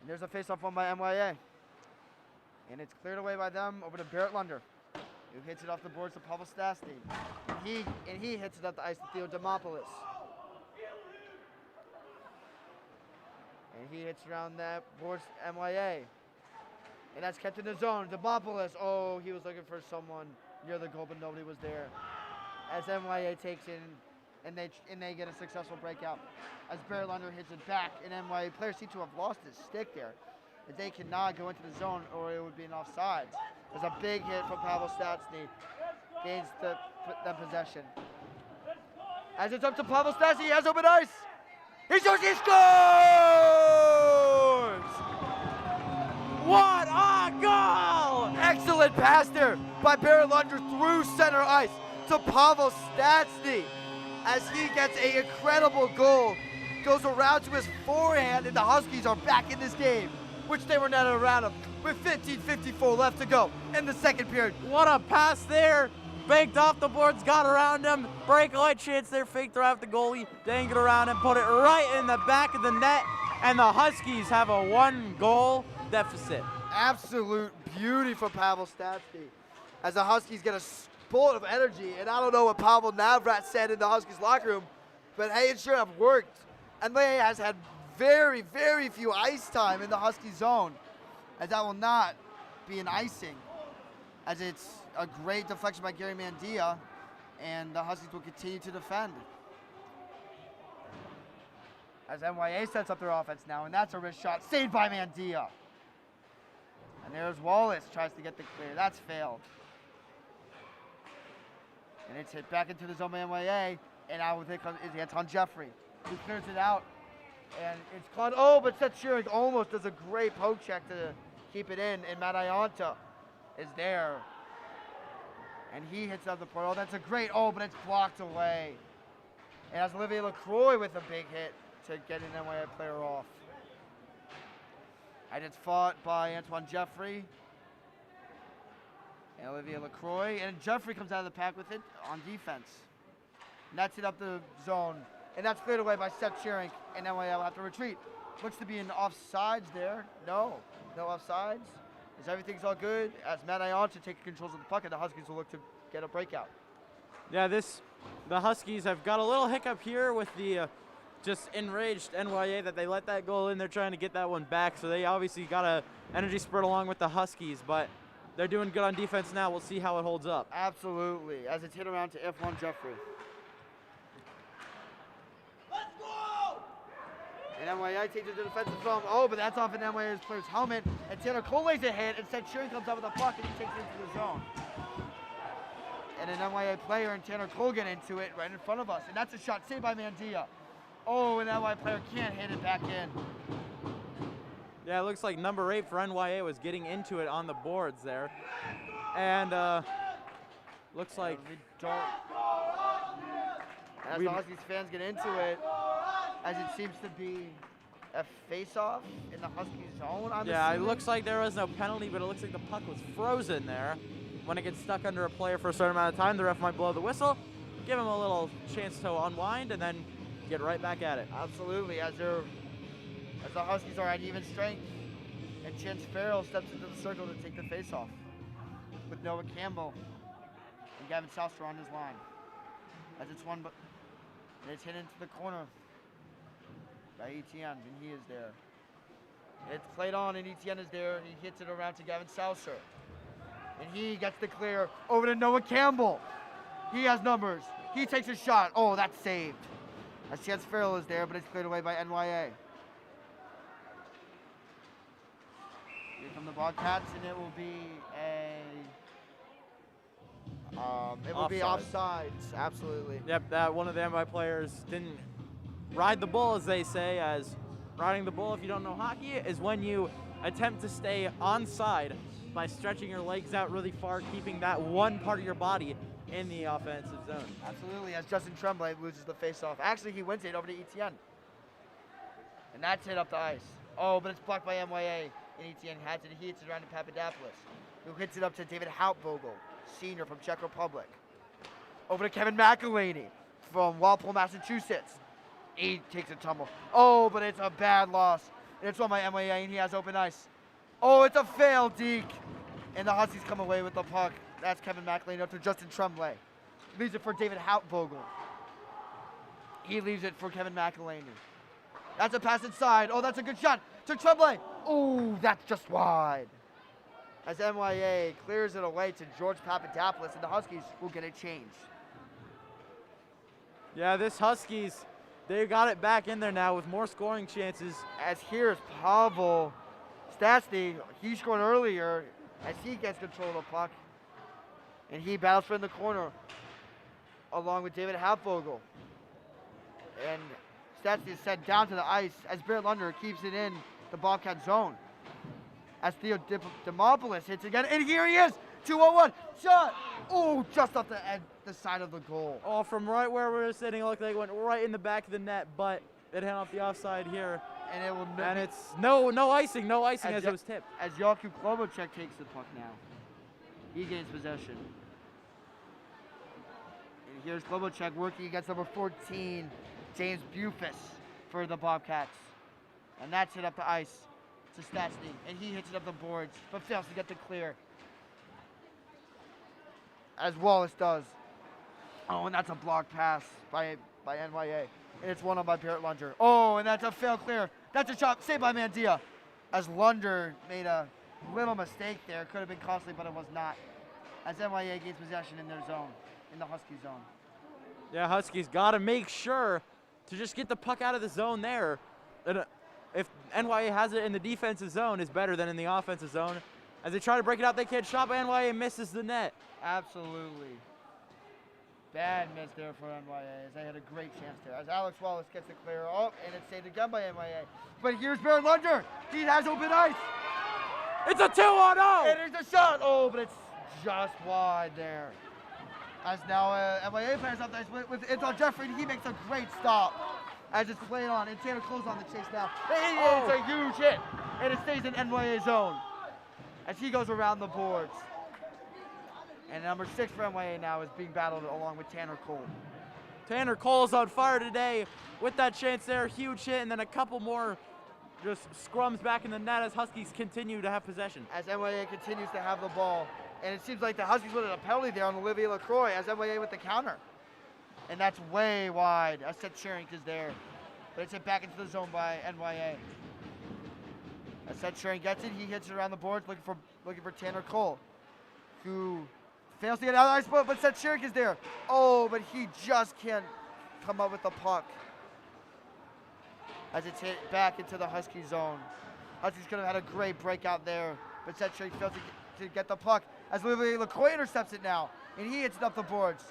And there's a face-off won by NYA. And it's cleared away by them over to Barrett Lunder, who hits it off the boards to Pavel Stasny. And he hits it up the ice to Theo Demopoulos. And he hits around that boards to NYA. And that's kept in the zone. Demopoulos, oh, he was looking for someone near the goal, but nobody was there. As NYA takes in, and they get a successful breakout. As Barrett Lunder hits it back, and NYA players seem to have lost his stick there. But they cannot go into the zone, or it would be an offside. There's a big hit from Pavel Stasny. Gains the possession. As it's up to Pavel Stasny, he has open ice. He scores! What a goal! Excellent pass there by Barrett Lunder through center ice to Pavel Stasny. As he gets an incredible goal, goes around to his forehand, and the Huskies are back in this game, which they were not around him, with 15:54 left to go in the second period. What a pass there. Baked off the boards, got around him. Breakaway chance there, faked around the goalie, danged it around and put it right in the back of the net. And the Huskies have a 1-goal deficit. Absolute beauty for Pavel Stasny. As the Huskies get a bullet of energy, and I don't know what Pavel Navrat said in the Huskies locker room, but hey, it sure have worked. And they has had very, very few ice time in the Husky zone, as that will not be an icing, as it's a great deflection by Gary Mandia, and the Huskies will continue to defend. As NYA sets up their offense now, and that's a wrist shot, saved by Mandia. And there's Wallace, tries to get the clear. That's failed. And it's hit back into the zone by NYA, and now with it comes is Anton Jeffrey, who clears it out. And it's caught, but Seth Shearing almost does a great poke check to keep it in, and Matt Ianta is there. And he hits up the portal. That's a great, but it's blocked away. And that's Olivier LaCroix with a big hit to get an NYA player off. And it's fought by Antoine Jeffrey and Olivier LaCroix. And Jeffrey comes out of the pack with it on defense. And that's it up the zone. And that's cleared away by Seth Shearing, and NYA will have to retreat. Looks to be an offsides there. No offsides. As everything's all good, as Matt Ianta takes control of the puck, and the Huskies will look to get a breakout. Yeah, the Huskies have got a little hiccup here with the just enraged NYA that they let that goal in. They're trying to get that one back, so they obviously got a energy spurt along with the Huskies, but they're doing good on defense now. We'll see how it holds up. Absolutely, as it's hit around to F1 Jeffrey. And NYA takes it to the defensive zone. But that's off an NYA's player's helmet. And Tanner Cole lays a hit. Instead, Shearing comes up with a puck and he takes it into the zone. And an NYA player and Tanner Cole get into it right in front of us. And that's a shot saved by Mandia. An NYA player can't hit it back in. Yeah, it looks like number 8 for NYA was getting into it on the boards there. And looks like the Huskies fans get into it, as it seems to be a face-off in the Huskies zone. It looks like there was no penalty, but it looks like the puck was frozen there. When it gets stuck under a player for a certain amount of time, the ref might blow the whistle, give him a little chance to unwind, and then get right back at it. Absolutely, as the Huskies are at even strength, and Chance Farrell steps into the circle to take the face-off with Noah Campbell and Gavin Souster on his line. As it's won, but it's hit into the corner by Etienne, and he is there. It's played on, and Etienne is there, and he hits it around to Gavin Souser. And he gets the clear over to Noah Campbell. He has numbers. He takes a shot. That's saved. As Chance Farrell is there, but it's cleared away by NYA. Here come the Bobcats, and it will be offsides. Absolutely. Yep, that one of the NY players didn't ride the bull, as they say, as riding the bull, if you don't know hockey, is when you attempt to stay onside by stretching your legs out really far, keeping that one part of your body in the offensive zone. Absolutely, as Justin Tremblay loses the faceoff. Actually, he wins it over to Etienne. And that's hit up the ice. But it's blocked by NYA, and Etienne has it. He hits it around to Papadopoulos, who hits it up to David Hauptvogel, senior from Czech Republic. Over to Kevin McElhaney from Walpole, Massachusetts. He takes a tumble. But it's a bad loss. And it's won by NYA, and he has open ice. It's a fail, Deke. And the Huskies come away with the puck. That's Kevin McElhaney up to Justin Tremblay. Leaves it for David Hauptvogel. He leaves it for Kevin McElhaney. That's a pass inside. That's a good shot to Tremblay. That's just wide. As NYA clears it away to George Papadopoulos, and the Huskies will get it changed. Yeah, this Huskies, they got it back in there now with more scoring chances. As here's Pavel Stastny. He scored earlier as he gets control of the puck. And he battles for in the corner along with David Hauptvogel. And Stastny is sent down to the ice as Barrett Lunder keeps it in the Bobcat zone. As Theo Demopoulos hits again, and here he is! 2-on-1, shot! Just off the side of the goal. From right where we were sitting, it looked like it went right in the back of the net, but it hit off the offside here. And it will and it's no icing as it was tipped. As Jakub Klobocek takes the puck now. He gains possession. And here's Klobocek working against number 14, James Bufus, for the Bobcats. And that's it up the ice to Stastny, and he hits it up the boards, but fails to get the clear. As Wallace does. And that's a block pass by NYA. And it's won on by Barrett Lunger. And that's a fail clear That's a shot saved by Mandia. As Lunder made a little mistake there. Could have been costly, but it was not. As NYA gains possession in their zone, in the Husky zone. Yeah, Huskies got to make sure to just get the puck out of the zone there. And if NYA has it in the defensive zone, it's better than in the offensive zone. As they try to break it out, they can't. Shot by NYA, misses the net. Absolutely. Bad miss there for NYA, as they had a great chance there. As Alex Wallace gets the clear up, and it's saved again by NYA. But here's Barrett Lunder. He has open ice. It's a 2-on-0. And there's a shot. Oh, but it's just wide there. As now NYA players up the ice with Anton Jeffrey, and he makes a great stop. As it's played on, and Tanner Cole's on the chase now. It's a huge hit, and it stays in NYA zone. As he goes around the boards. And number 6 for NYA now is being battled along with Tanner Cole. Tanner Cole's on fire today with that chance there. Huge hit, and then a couple more just scrums back in the net as Huskies continue to have possession. As NYA continues to have the ball. And it seems like the Huskies wanted a penalty there on Olivier LaCroix as NYA with the counter. And that's way wide as Seth Sherink is there. But it's hit back into the zone by NYA. As Seth Sherink gets it, he hits it around the boards looking for Tanner Cole, who fails to get out of the ice, but Seth Sherink is there. Oh, but he just can't come up with the puck. As it's hit back into the Husky zone. Huskies could have had a great breakout there, but Seth Sherink fails to get the puck as Olivier LaCroix intercepts it now, and he hits it up the boards.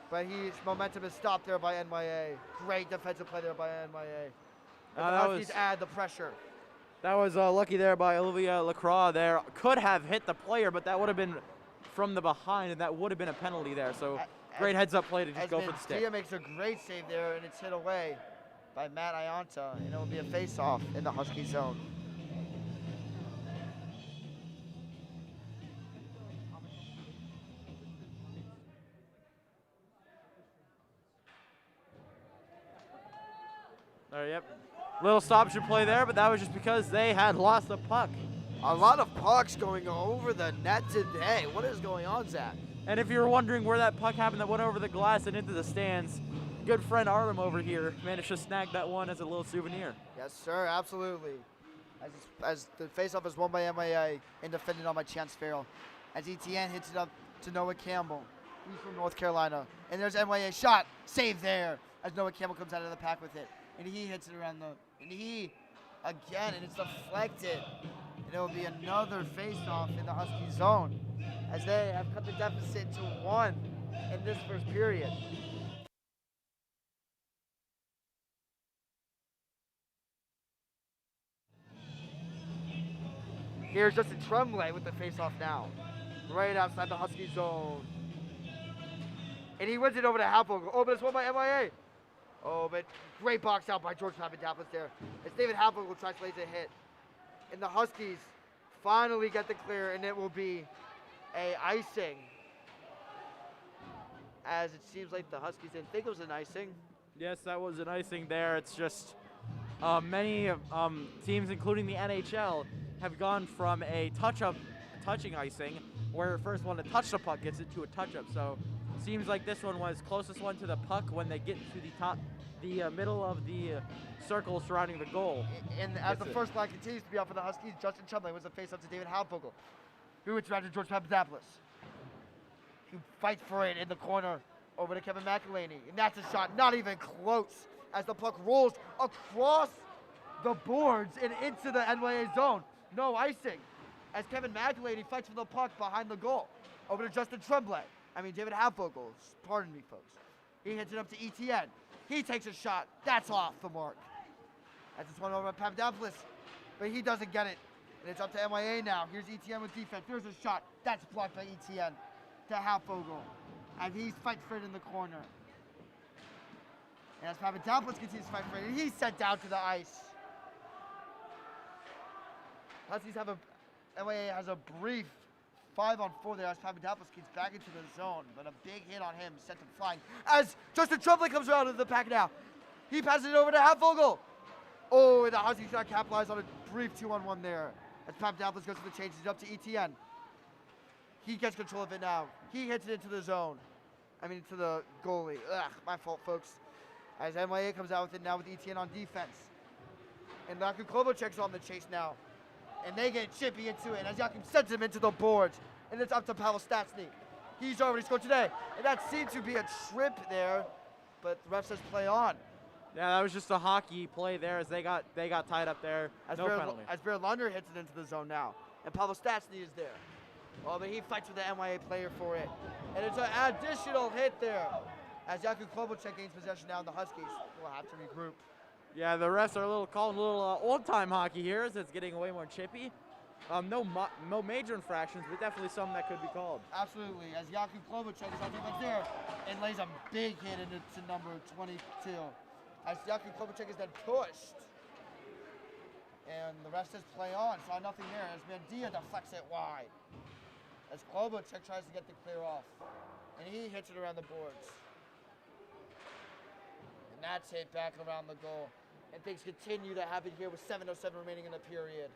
But his momentum is stopped there by NYA. Great defensive play there by NYA. The Huskies add the pressure. That was lucky there by Olivier LaCroix there. Could have hit the player, but that would have been from the behind, and that would have been a penalty there. So great heads-up play to just go for the stick. Dia makes a great save there, and it's hit away by Matt Ianta, and it will be a face-off in the Husky zone. Yep. Little stoppage play there, but that was just because they had lost the puck. A lot of pucks going over the net today. What is going on, Zach? And if you're wondering where that puck happened that went over the glass and into the stands, good friend Artem over here managed to snag that one as a little souvenir. Yes, sir, absolutely. As the faceoff is won by MIA and defended on by Chance Farrell. As ETN hits it up to Noah Campbell. He's from North Carolina. And there's MIA shot. Save there as Noah Campbell comes out of the pack with it. And he hits it around and he, again, and it's deflected. And it will be another face-off in the Husky zone as they have cut the deficit to 1 in this first period. Here's Justin Tremblay with the face-off now, right outside the Husky zone. And he wins it over to Hapogle. Oh, but it's won by MIA. Oh, but great box out by George Papadopoulos there. As David Hapogle tries to place a hit. And the Huskies finally get the clear, and it will be a icing. As it seems like the Huskies didn't think it was an icing. Yes, that was an icing there. It's just many teams, including the NHL, have gone from a touching icing, where first one to touch the puck gets it to a touch-up. So it seems like this one was closest one to the puck when they get to the middle of the circle surrounding the goal. And as the first line continues to be out for the Huskies, Justin Tremblay was a face-up to David Hapogle, who hits around to George Papadopoulos, who fights for it in the corner over to Kevin McElhaney. And that's a shot not even close as the puck rolls across the boards and into the NYA zone. No icing as Kevin McElhaney fights for the puck behind the goal. Over to Justin Tremblay. David Hapogle. Pardon me, folks. He hits it up to ETN. He takes a shot. That's off the mark. As it's one over by Papadopoulos, but he doesn't get it. And it's up to MIA now. Here's ETN with defense. There's a shot. That's blocked by ETN to Hapogle. And he's fighting for it in the corner. And as Papadopoulos continues to fight for it, and he's sent down to the ice. Huskies have MIA has a brief 5-on-4 there as Papadopoulos gets back into the zone, but a big hit on him sent him flying. As Justin Tremblay comes around to the pack now. He passes it over to Hapogle. Oh, and the Huskies try to capitalize on a brief 2-on-1 there. As Papadopoulos goes to the change, it's up to ETN. He gets control of it now. He hits it into the zone. To the goalie. Ugh, my fault, folks. As MIA comes out with it now with ETN on defense. And Jakub Klobacek's on the chase now. And they get chippy into it, as Jakub sends him into the boards. And it's up to Pavel Stastny. He's already scored today. And that seemed to be a trip there, but the ref says play on. Yeah, that was just a hockey play there as they got tied up there. As No penalty. As Bear Lunder hits it into the zone now. And Pavel Stastny is there. Oh, but he fights with the NYA player for it. And it's an additional hit there. As Jakub Klobacek gains possession now, and the Huskies will have to regroup. Yeah, the refs are calling a little old-time hockey here as it's getting way more chippy. No major infractions, but definitely some that could be called. Absolutely, as Jakub Klobacek is on defense there and lays a big hit into number 22. As Jakub Klobacek is then pushed. And the ref says play on, saw nothing there as Mandia deflects it wide. As Klobacek tries to get the clear off. And he hits it around the boards. And that's hit back around the goal. And things continue to happen here with 7:07 remaining in the period.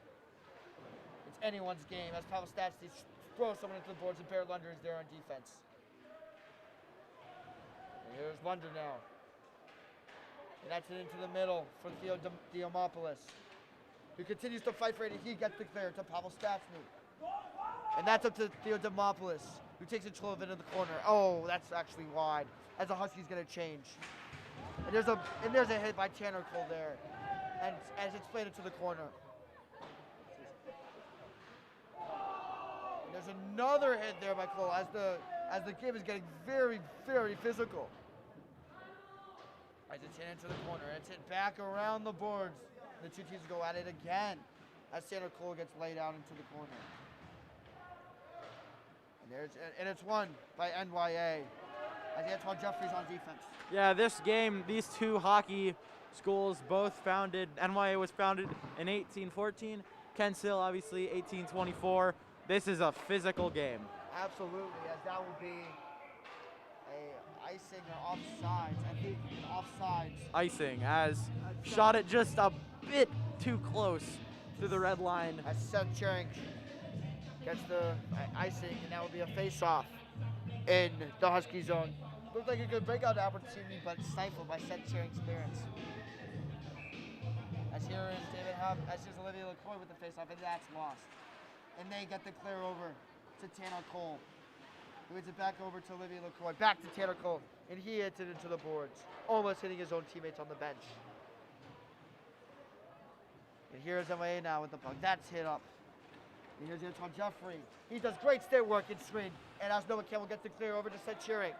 It's anyone's game as Pavel Stastny throws someone into the boards and Bear Lunder is there on defense. And here's Lunder now. And that's it into the middle for Theo Diamopoulos, who continues to fight for it, and he gets the clear to Pavel Stastny. And that's up to Theo Diamopoulos, who takes control of it in the corner. Oh, that's actually wide, as the Huskies going to change. And there's a hit by Tanner Cole there, and as it's played into the corner. And there's another hit there by Cole as the game is getting very, very physical. As it's hit into the corner, it's hit back around the boards. The two teams go at it again as Tanner Cole gets laid out into the corner. And it's won by NYA as Antoine Jeffries on defense. Yeah, this game, these two hockey schools both founded, NYA was founded in 1814, Kent Hill obviously 1824. This is a physical game. Absolutely, as that will be a icing or offsides. I think offsides. Icing, as shot it just a bit too close to the red line. As Seth Cherink gets the icing, and that will be a face-off in the Husky zone. Looked like a good breakout opportunity, but stifled by Seth Cherink's clearance. As here is Olivier LaCroix with the face-off, and that's lost. And they get the clear over to Tanner Cole, who hits it back over to Olivier LaCroix, back to Tanner Cole, and he hits it into the boards, almost hitting his own teammates on the bench. And here's NYA now with the puck. That's hit up. And here's Antoine Jeffrey. He does great stick work in swing, and as Noah Campbell gets the clear over to Seth Cherink.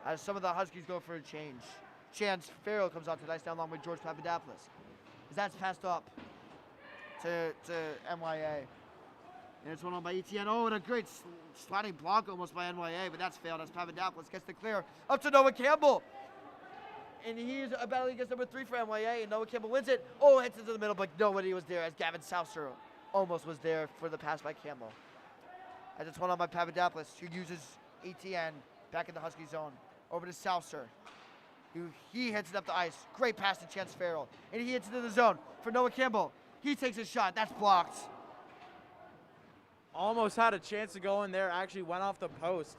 As some of the Huskies go for a change. Chance Farrell comes out to the ice down along with George Papadopoulos. As that's passed up to NYA. And it's one on by ETN. Oh, and a great sliding block almost by NYA, but that's failed as Papadopoulos gets the clear up to Noah Campbell. And he's battling against number 3 for NYA, and Noah Campbell wins it. Oh, hits into the middle, but nobody was there as Gavin Souser almost was there for the pass by Campbell. As it's one on by Papadopoulos, who uses ETN back in the Husky zone. Over to Souser, who he hits it up the ice. Great pass to Chance Farrell. And he hits it into the zone for Noah Campbell. He takes a shot. That's blocked. Almost had a chance to go in there, actually went off the post.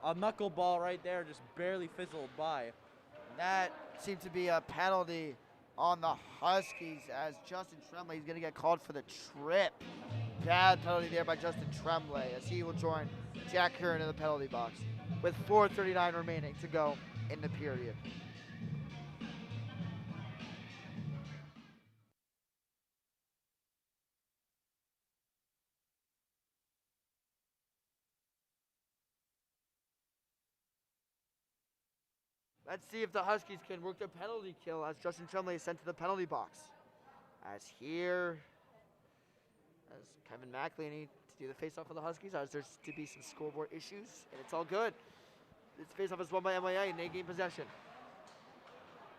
A knuckleball right there, just barely fizzled by. That seemed to be a penalty on the Huskies as Justin Tremblay is going to get called for the trip. Bad penalty there by Justin Tremblay as he will join Jack Curran in the penalty box with 4:39 remaining to go in the period. Let's see if the Huskies can work their penalty kill as Justin Tremblay is sent to the penalty box. As Kevin McLeany to do the face-off for the Huskies, as there's to be some scoreboard issues, and it's all good. This face-off is won by NYA, and they gain possession.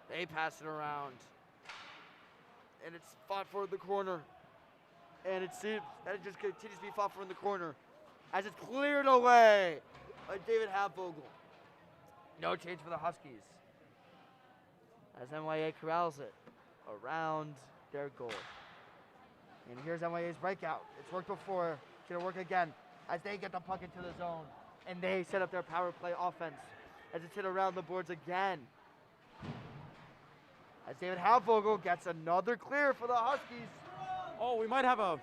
They pass it around. And it's fought for in the corner. And it seems that it just continues to be fought for in the corner. As it's cleared away by David Halbvogel. No change for the Huskies. As NYA corrals it around their goal. And here's NYA's breakout. It's worked before. It's going to work again as they get the puck into the zone. And they set up their power play offense as it's hit around the boards again. As David Halvogel gets another clear for the Huskies. Oh, we might have a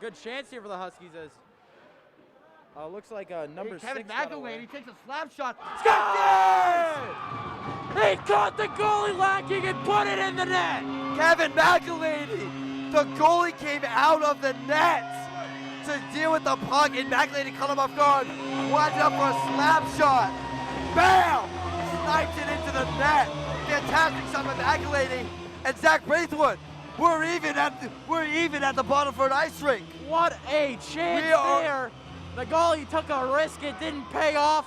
good chance here for the Huskies as looks like number Kevin 6 got away. McElwain, he takes a slap shot. He caught the goalie lacking and put it in the net. Kevin McElwain, the goalie came out of the net to deal with the puck, and McElwain cut him off guard. Winds up for a slap shot. Bam! Sniped it into the net. Fantastic shot by McElwain and Zach Braithwaite. We're even at the bottom for an ice rink. What a chance there. The goalie took a risk, it didn't pay off.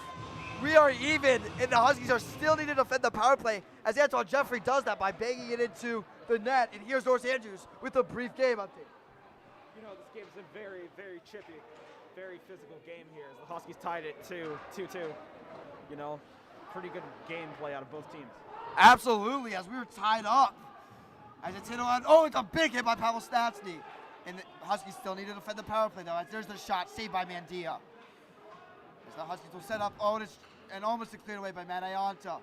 We are even, and the Huskies are still needing to defend the power play as Antoine Jeffrey does that by banging it into the net. And here's Norris Andrews with a brief game update. You know, this game's a very, very chippy, very physical game here. As the Huskies tied it to 2-2. You know, pretty good gameplay out of both teams. Absolutely, as we were tied up. As it's hit on, oh, it's a big hit by Pavel Stastny. And the Huskies still need to defend the power play though, as there's the shot saved by Mandia. As the Huskies will set up, and almost a cleared away by Matt Ianta.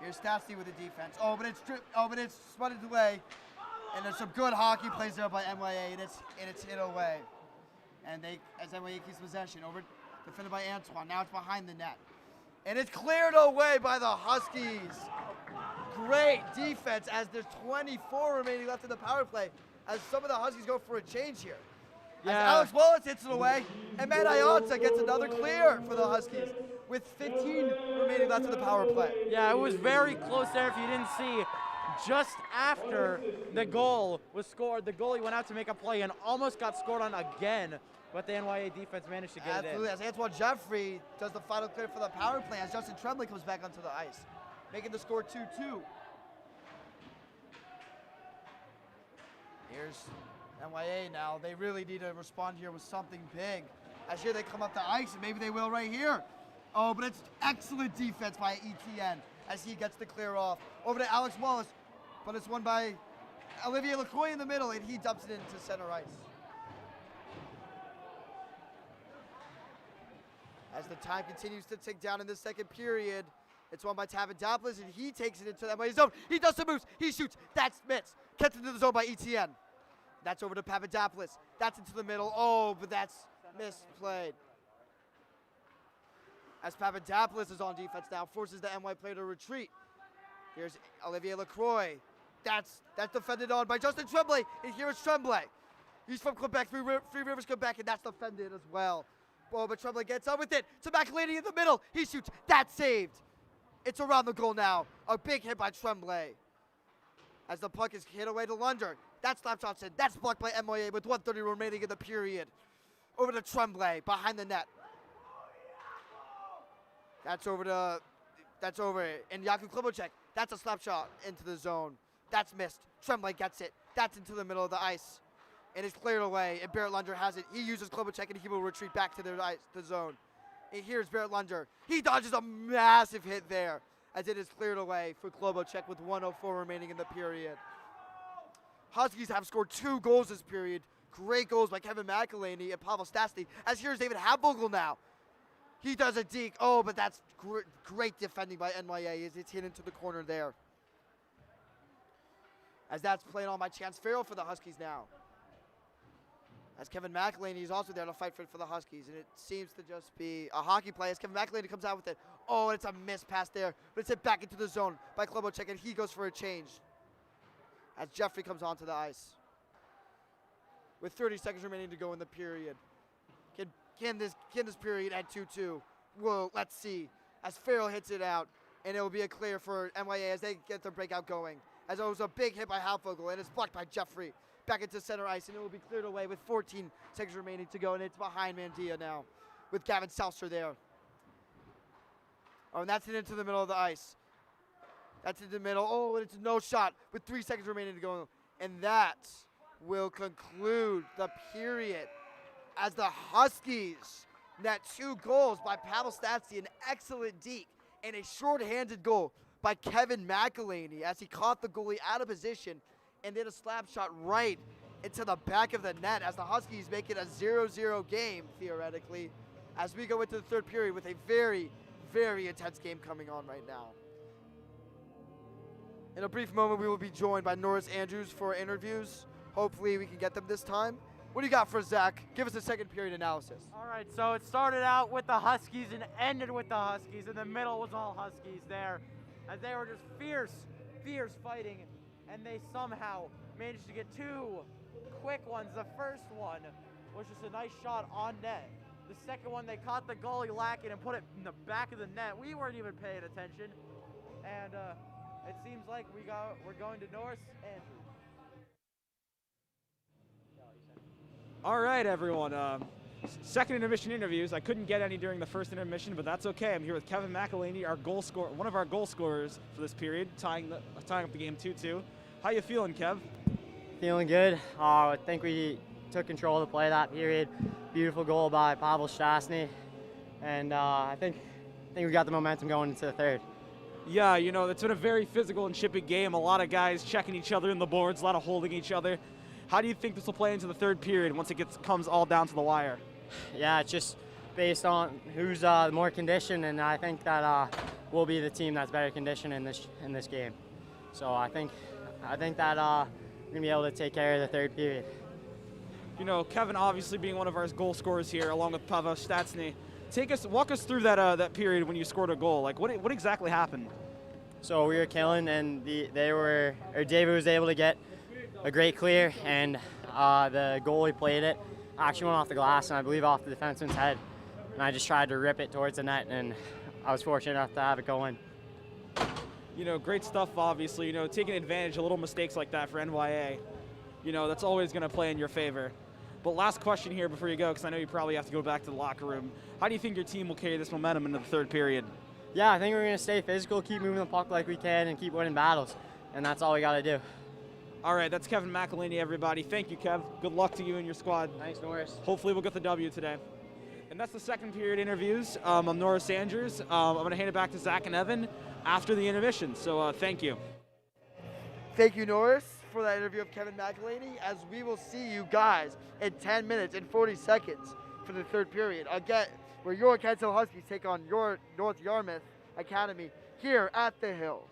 Here's Stastny with the defense. Oh, but it's spun away. And there's some good hockey plays there by NYA, and it's hit away. And as NYA keeps possession, defended by Antoine. Now it's behind the net. And it's cleared away by the Huskies. Great defense as there's 24 remaining left in the power play. As some of the Huskies go for a change here. As Alex Wallace hits it away, and Matt Ianta gets another clear for the Huskies with 15 remaining left in the power play. Yeah, it was very close there if you didn't see. Just after the goal was scored, the goalie went out to make a play and almost got scored on again, but the NYA defense managed to get Absolutely, it in. as Antoine Jeffrey does the final clear for the power play as Justin Tremblay comes back onto the ice, making the score 2-2. Here's NYA now. They really need to respond here with something big. As here they come up the ice, and maybe they will right here. Oh, but it's excellent defense by ETN as he gets the clear off. Over to Alex Wallace, but it's won by Olivier Lacroix in the middle, and he dumps it into center ice. As the time continues to tick down in the second period, it's won by Tavadopoulos, and he takes it into the NYA zone. He does some moves. He shoots. That's missed. Kept into the zone by ETN. That's over to Papadopoulos. That's into the middle. Oh, but that's misplayed. As Papadopoulos is on defense now, forces the NY player to retreat. Here's Olivier Lacroix. That's defended on by Justin Tremblay, and here is Tremblay. He's from Quebec, Three Rivers, Quebec, and that's defended as well. Oh, but Tremblay gets up with it to McElwain in the middle. He shoots. That's saved. It's around the goal now. A big hit by Tremblay. As the puck is hit away to Lunder. That's slap shot in. That's blocked by NYA with 1:30 remaining in the period. Over to Tremblay behind the net. That's over. And Jakub Klobocek. That's a slap shot into the zone. That's missed. Tremblay gets it. That's into the middle of the ice. And it's cleared away. And Barrett Lunder has it. He uses Klobocek and he will retreat back to the zone. And here's Barrett Lunder. He dodges a massive hit there as it is cleared away for Klobocek with 1:04 remaining in the period. Huskies have scored 2 goals this period. Great goals by Kevin McElwain and Pavel Stastny. As here's David Habvogel now. He does a deke. Oh, but that's great defending by NYA as it's hit into the corner there. As that's played on by Chance Farrell for the Huskies now. As Kevin McElwain is also there to fight for the Huskies. And it seems to just be a hockey play as Kevin McElwain comes out with it. Oh, and it's a missed pass there. But it's hit back into the zone by Klobocek, and he goes for a change. As Jeffrey comes onto the ice. With 30 seconds remaining to go in the period. Can this period end 2-2? Well, let's see. As Farrell hits it out, and it will be a clear for NYA as they get their breakout going. As it was a big hit by Halfvogel, and it's blocked by Jeffrey. Back into center ice, and it will be cleared away with 14 seconds remaining to go, and it's behind Mandia now with Gavin Seltzer there. Oh, and that's it into the middle of the ice. That's in the middle. Oh, and it's no shot with 3 seconds remaining to go. And that will conclude the period as the Huskies net 2 goals by Pavel Stastny, an excellent deke, and a short-handed goal by Kevin McElwain as he caught the goalie out of position and did a slap shot right into the back of the net as the Huskies make it a 0-0 game, theoretically, as we go into the third period with a very, very intense game coming on right now. In a brief moment, we will be joined by Norris Andrews for interviews. Hopefully, we can get them this time. What do you got for Zach? Give us a second period analysis. All right, so it started out with the Huskies and ended with the Huskies. In the middle was all Huskies there, as they were just fierce fighting, and they somehow managed to get two quick ones. The first one was just a nice shot on net. The second one, they caught the goalie lacking and put it in the back of the net. We weren't even paying attention, and it seems like we're going to Norris Andrews. All right, everyone. Second intermission interviews. I couldn't get any during the first intermission, but that's okay. I'm here with Kevin McElhaney, one of our goal scorers for this period, tying up the game 2-2. How you feeling, Kev? Feeling good. I think we took control of the play that period. Beautiful goal by Pavel Stasny, and I think we got the momentum going into the third. Yeah, you know, it's been a very physical and chippy game. A lot of guys checking each other in the boards, a lot of holding each other. How do you think this will play into the third period once it comes all down to the wire? Yeah, it's just based on who's more conditioned, and I think that we'll be the team that's better conditioned in this game. So I think that we're gonna be able to take care of the third period. You know, Kevin obviously being one of our goal scorers here, along with Pavel Stasny. Walk us through that period when you scored a goal. Like, what exactly happened? So we were killing, and David was able to get a great clear, and the goalie played it. Actually went off the glass, and I believe off the defenseman's head. And I just tried to rip it towards the net, and I was fortunate enough to have it go in. You know, great stuff, obviously. You know, taking advantage of little mistakes like that for NYA, you know, that's always going to play in your favor. But last question here before you go, because I know you probably have to go back to the locker room. How do you think your team will carry this momentum into the third period? Yeah, I think we're going to stay physical, keep moving the puck like we can, and keep winning battles. And that's all we got to do. All right, that's Kevin McElhaney, everybody. Thank you, Kev. Good luck to you and your squad. Thanks, Norris. Hopefully we'll get the W today. And that's the second period interviews. I'm Norris Andrews. I'm going to hand it back to Zach and Evan after the intermission. So thank you. Thank you, Norris, for that interview of Kevin McElhaney, as we will see you guys in 10 minutes and 40 seconds for the third period. Again, where your Kent Hill Huskies take on your North Yarmouth Academy here at the Hill.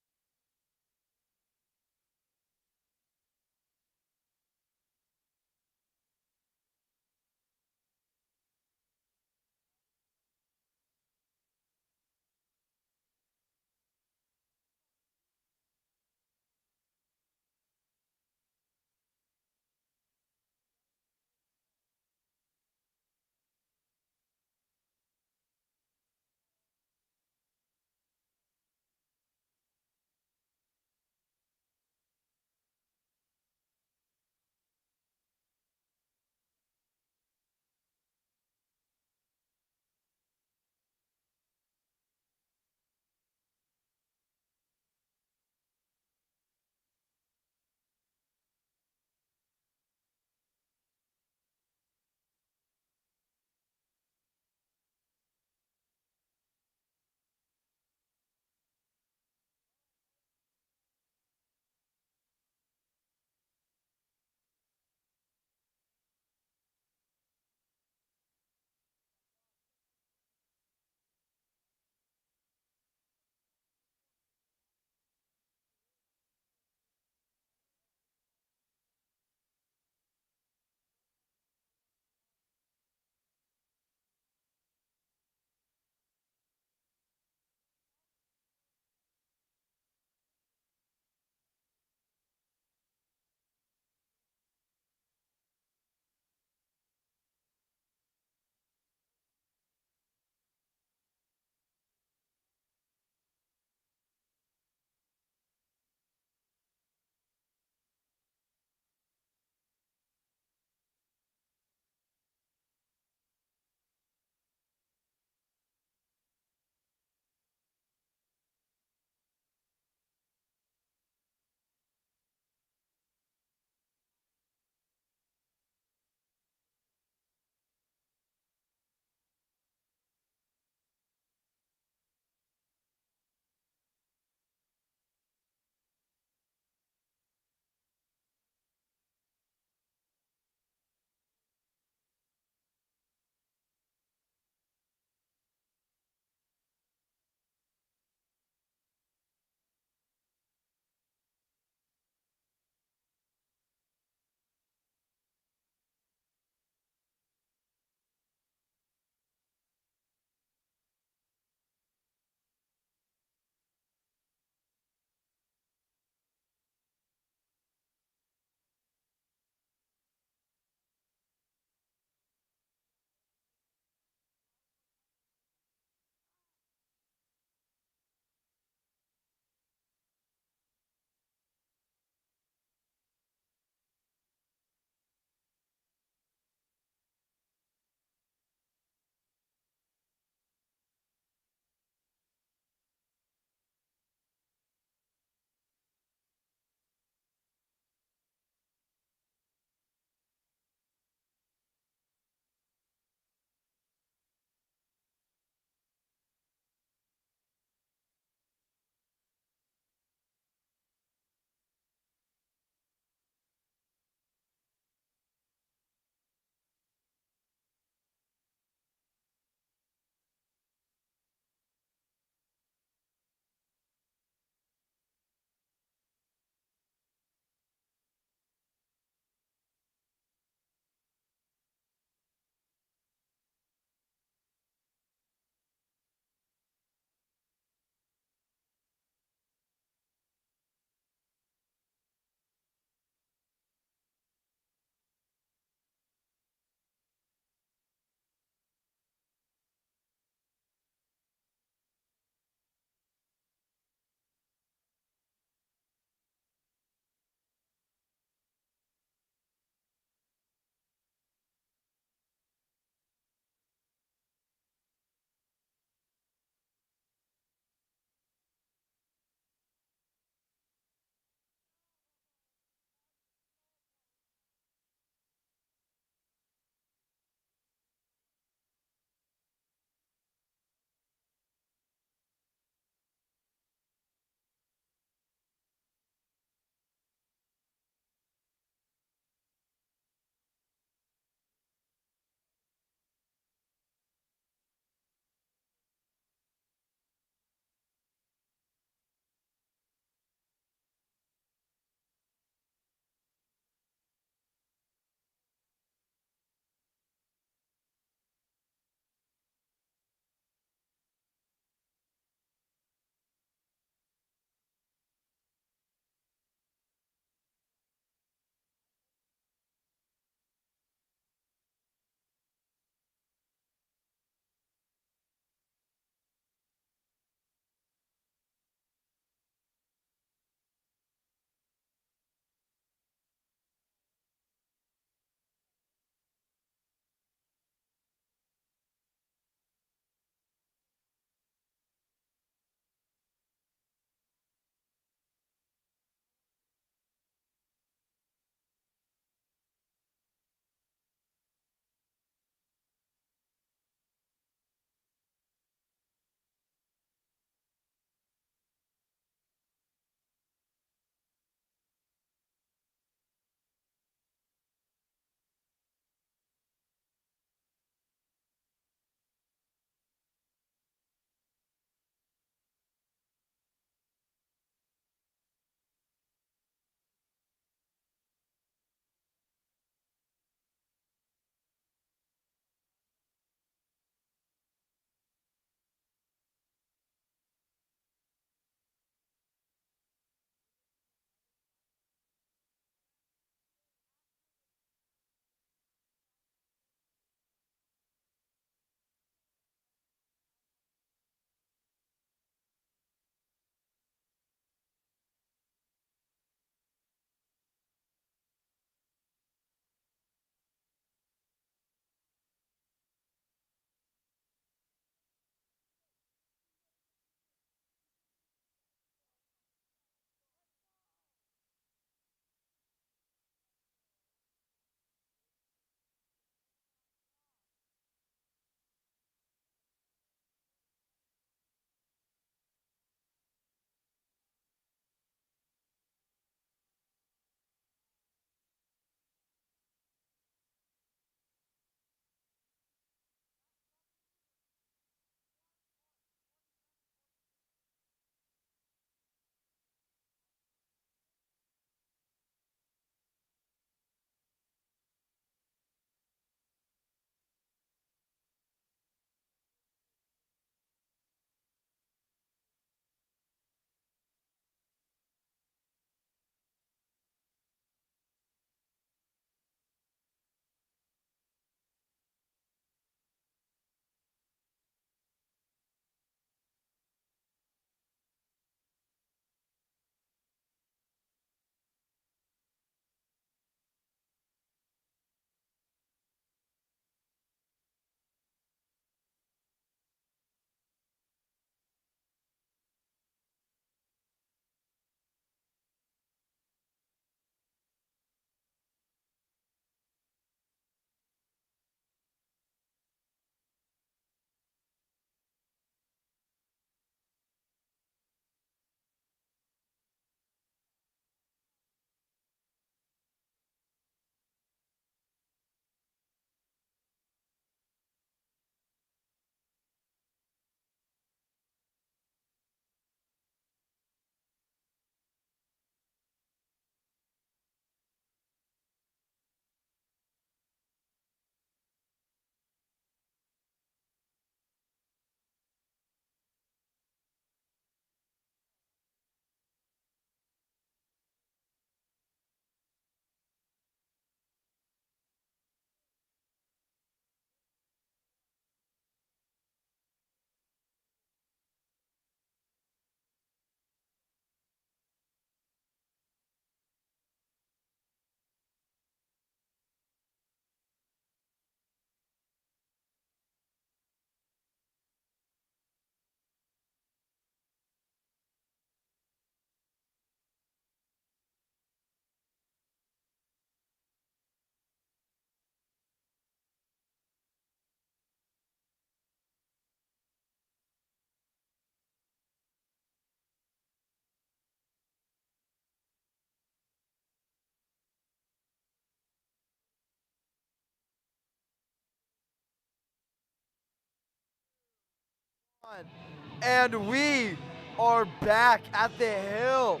And we are back at the Hill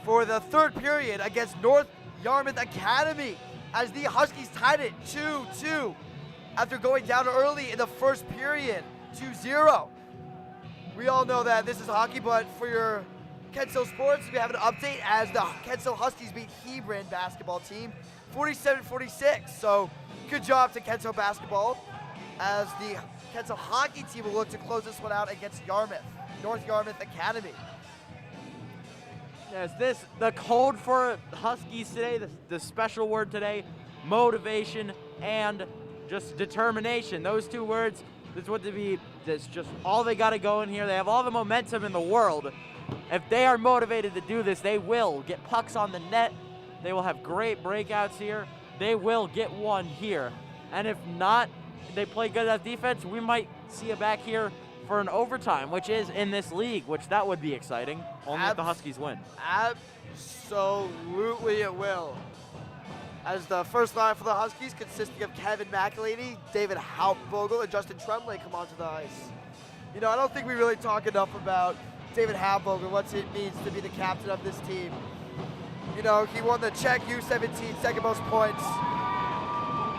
for the third period against North Yarmouth Academy as the Huskies tied it 2-2 after going down early in the first period, 2-0. We all know that this is hockey, but for your Kensal Sports, we have an update as the Kensal Huskies beat Hebron basketball team 47-46. So good job to Kensal basketball as the Kensal hockey team will look to close this one out against Yarmouth, North Yarmouth Academy. Yes, the code for Huskies today, the special word today, motivation and just determination. Those two words, that's just all they got to go in here. They have all the momentum in the world. If they are motivated to do this, they will get pucks on the net. They will have great breakouts here. They will get one here. And if not, they play good enough defense, we might see it back here for an overtime, which is in this league, which that would be exciting. Only if the Huskies win. Absolutely it will. As the first line for the Huskies, consisting of Kevin McElhaney, David Hauptvogel, and Justin Tremblay come onto the ice. You know, I don't think we really talk enough about David Hauptvogel, what it means to be the captain of this team. You know, he won the Czech U17 second most points,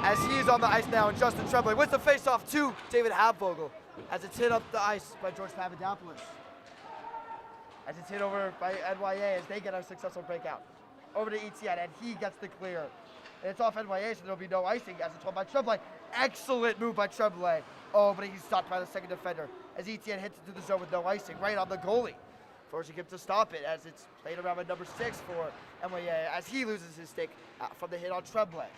as he is on the ice now, and Justin Tremblay wins the faceoff to David Hauptvogel as it's hit up the ice by George Papadopoulos. As it's hit over by NYA as they get a successful breakout. Over to ETN, and he gets the clear. And it's off NYA, so there'll be no icing as it's won by Tremblay. Excellent move by Tremblay. Oh, but he's stopped by the second defender as ETN hits into the zone with no icing, right on the goalie. Forcing him to stop it as it's played around by number 6 for NYA as he loses his stick from the hit on Tremblay.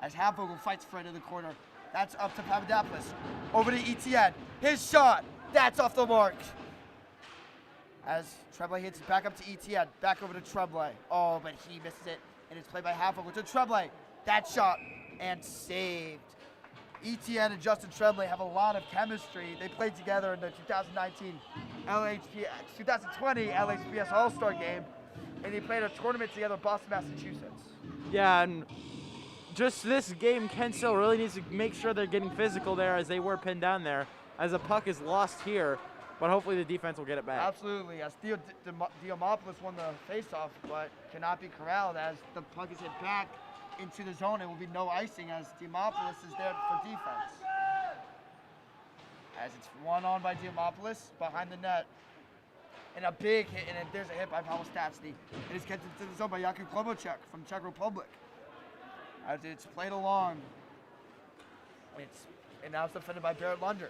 As Hauptvogel fights for it in the corner. That's up to Papadopoulos. Over to ETN. His shot. That's off the mark. As Tremblay hits it back up to ETN. Back over to Tremblay. Oh, but he misses it. And it's played by Hauptvogel to Tremblay. That shot. And saved. ETN and Justin Tremblay have a lot of chemistry. They played together in the 2020 LHPS All-Star game. And they played a tournament together in Boston, Massachusetts. Yeah, and just this game, Kensal really needs to make sure they're getting physical there as they were pinned down there, as a puck is lost here, but hopefully the defense will get it back. Absolutely, as Diamopoulos won the faceoff, but cannot be corralled as the puck is hit back into the zone. It will be no icing as Diamopoulos is there for defense. As it's one on by Diamopoulos behind the net. And a big hit, and there's a hit by Pavel Stastny. It is kept into the zone by Jakub Klobuchak from Czech Republic. As it's played along, and now it's defended by Barrett Lunder.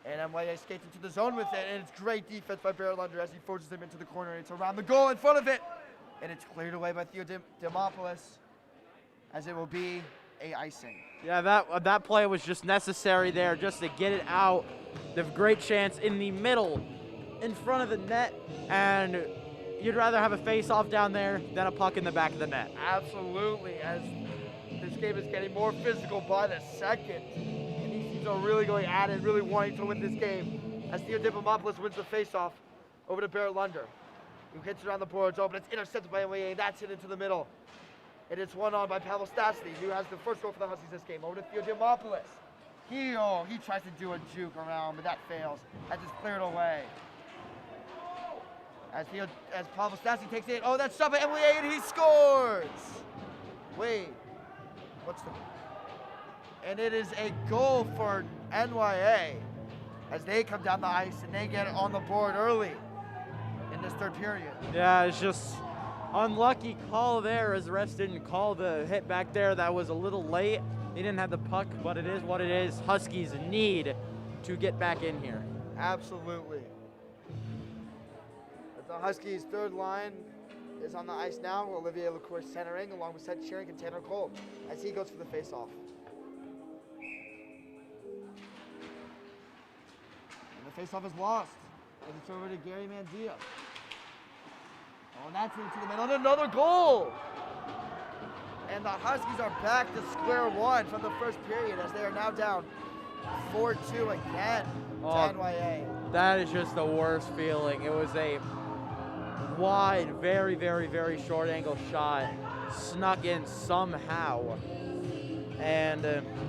And NYA skates into the zone with it, and it's great defense by Barrett Lunder as he forces him into the corner. It's around the goal in front of it, and it's cleared away by Theo Dimopoulos, as it will be a icing. Yeah, that play was just necessary there, just to get it out. The great chance in the middle, in front of the net, and you'd rather have a face-off down there than a puck in the back of the net. Absolutely, as this game is getting more physical by the second. And these teams are really going at it, really wanting to win this game. As Theo Dimopoulos wins the face-off over to Barrett Lunder, who hits it around the boards. Oh, but it's intercepted by NYA, and that's hit into the middle. And it's one on by Pavel Stastny, who has the first goal for the Huskies this game. Over to Theo Dimopoulos. He tries to do a juke around, but that fails as it's cleared away. As Pavel Stastny takes it, oh, that's shot by NYA, and he scores! Wait, and it is a goal for NYA as they come down the ice and they get on the board early in this third period. Yeah, it's just unlucky call there as the refs didn't call the hit back there. That was a little late. They didn't have the puck, but it is what it is. Huskies need to get back in here. Absolutely. The Huskies' third line is on the ice now. Olivier Lecour centering along with Seth Shearing and Tanner Cole as he goes for the face-off. And the face-off is lost as it's over to Gary Mandia. Oh, and that's into the middle, and another goal! And the Huskies are back to square one from the first period as they are now down 4-2 again to NYA. That is just the worst feeling. It was a wide, very, very, very short angle shot, snuck in somehow. And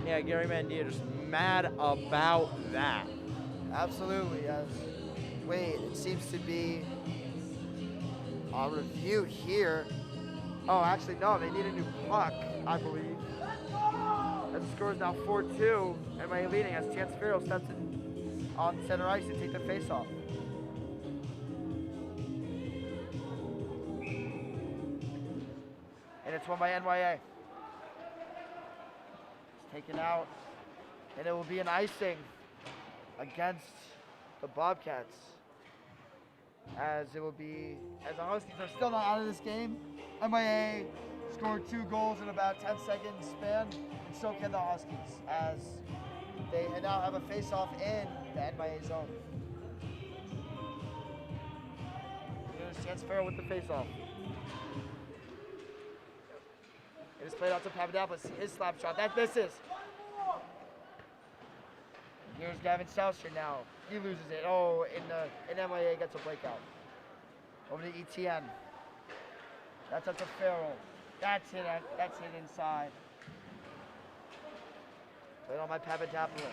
yeah, Gary Mandia just mad about that. Absolutely. Wait, it seems to be a review here. Oh, actually, no, they need a new puck, I believe. As the score is now 4-2, NYA leading as Chance Farrell steps in on center ice to take the face-off. And it's won by NYA. It's taken out, and it will be an icing against the Bobcats. As the Huskies are still not out of this game. NYA scored 2 goals in about 10 seconds span, and so can the Huskies, as they now have a face-off in the NYA zone. Here's Chance Farrell with the face-off. It is played out to Papadopoulos. His slap shot, that misses. Here's Gavin Souster now. He loses it. Oh, and NYA gets a breakout. Over to ETN. That's up to Farrell. That's hit inside. Played on by Papadopoulos.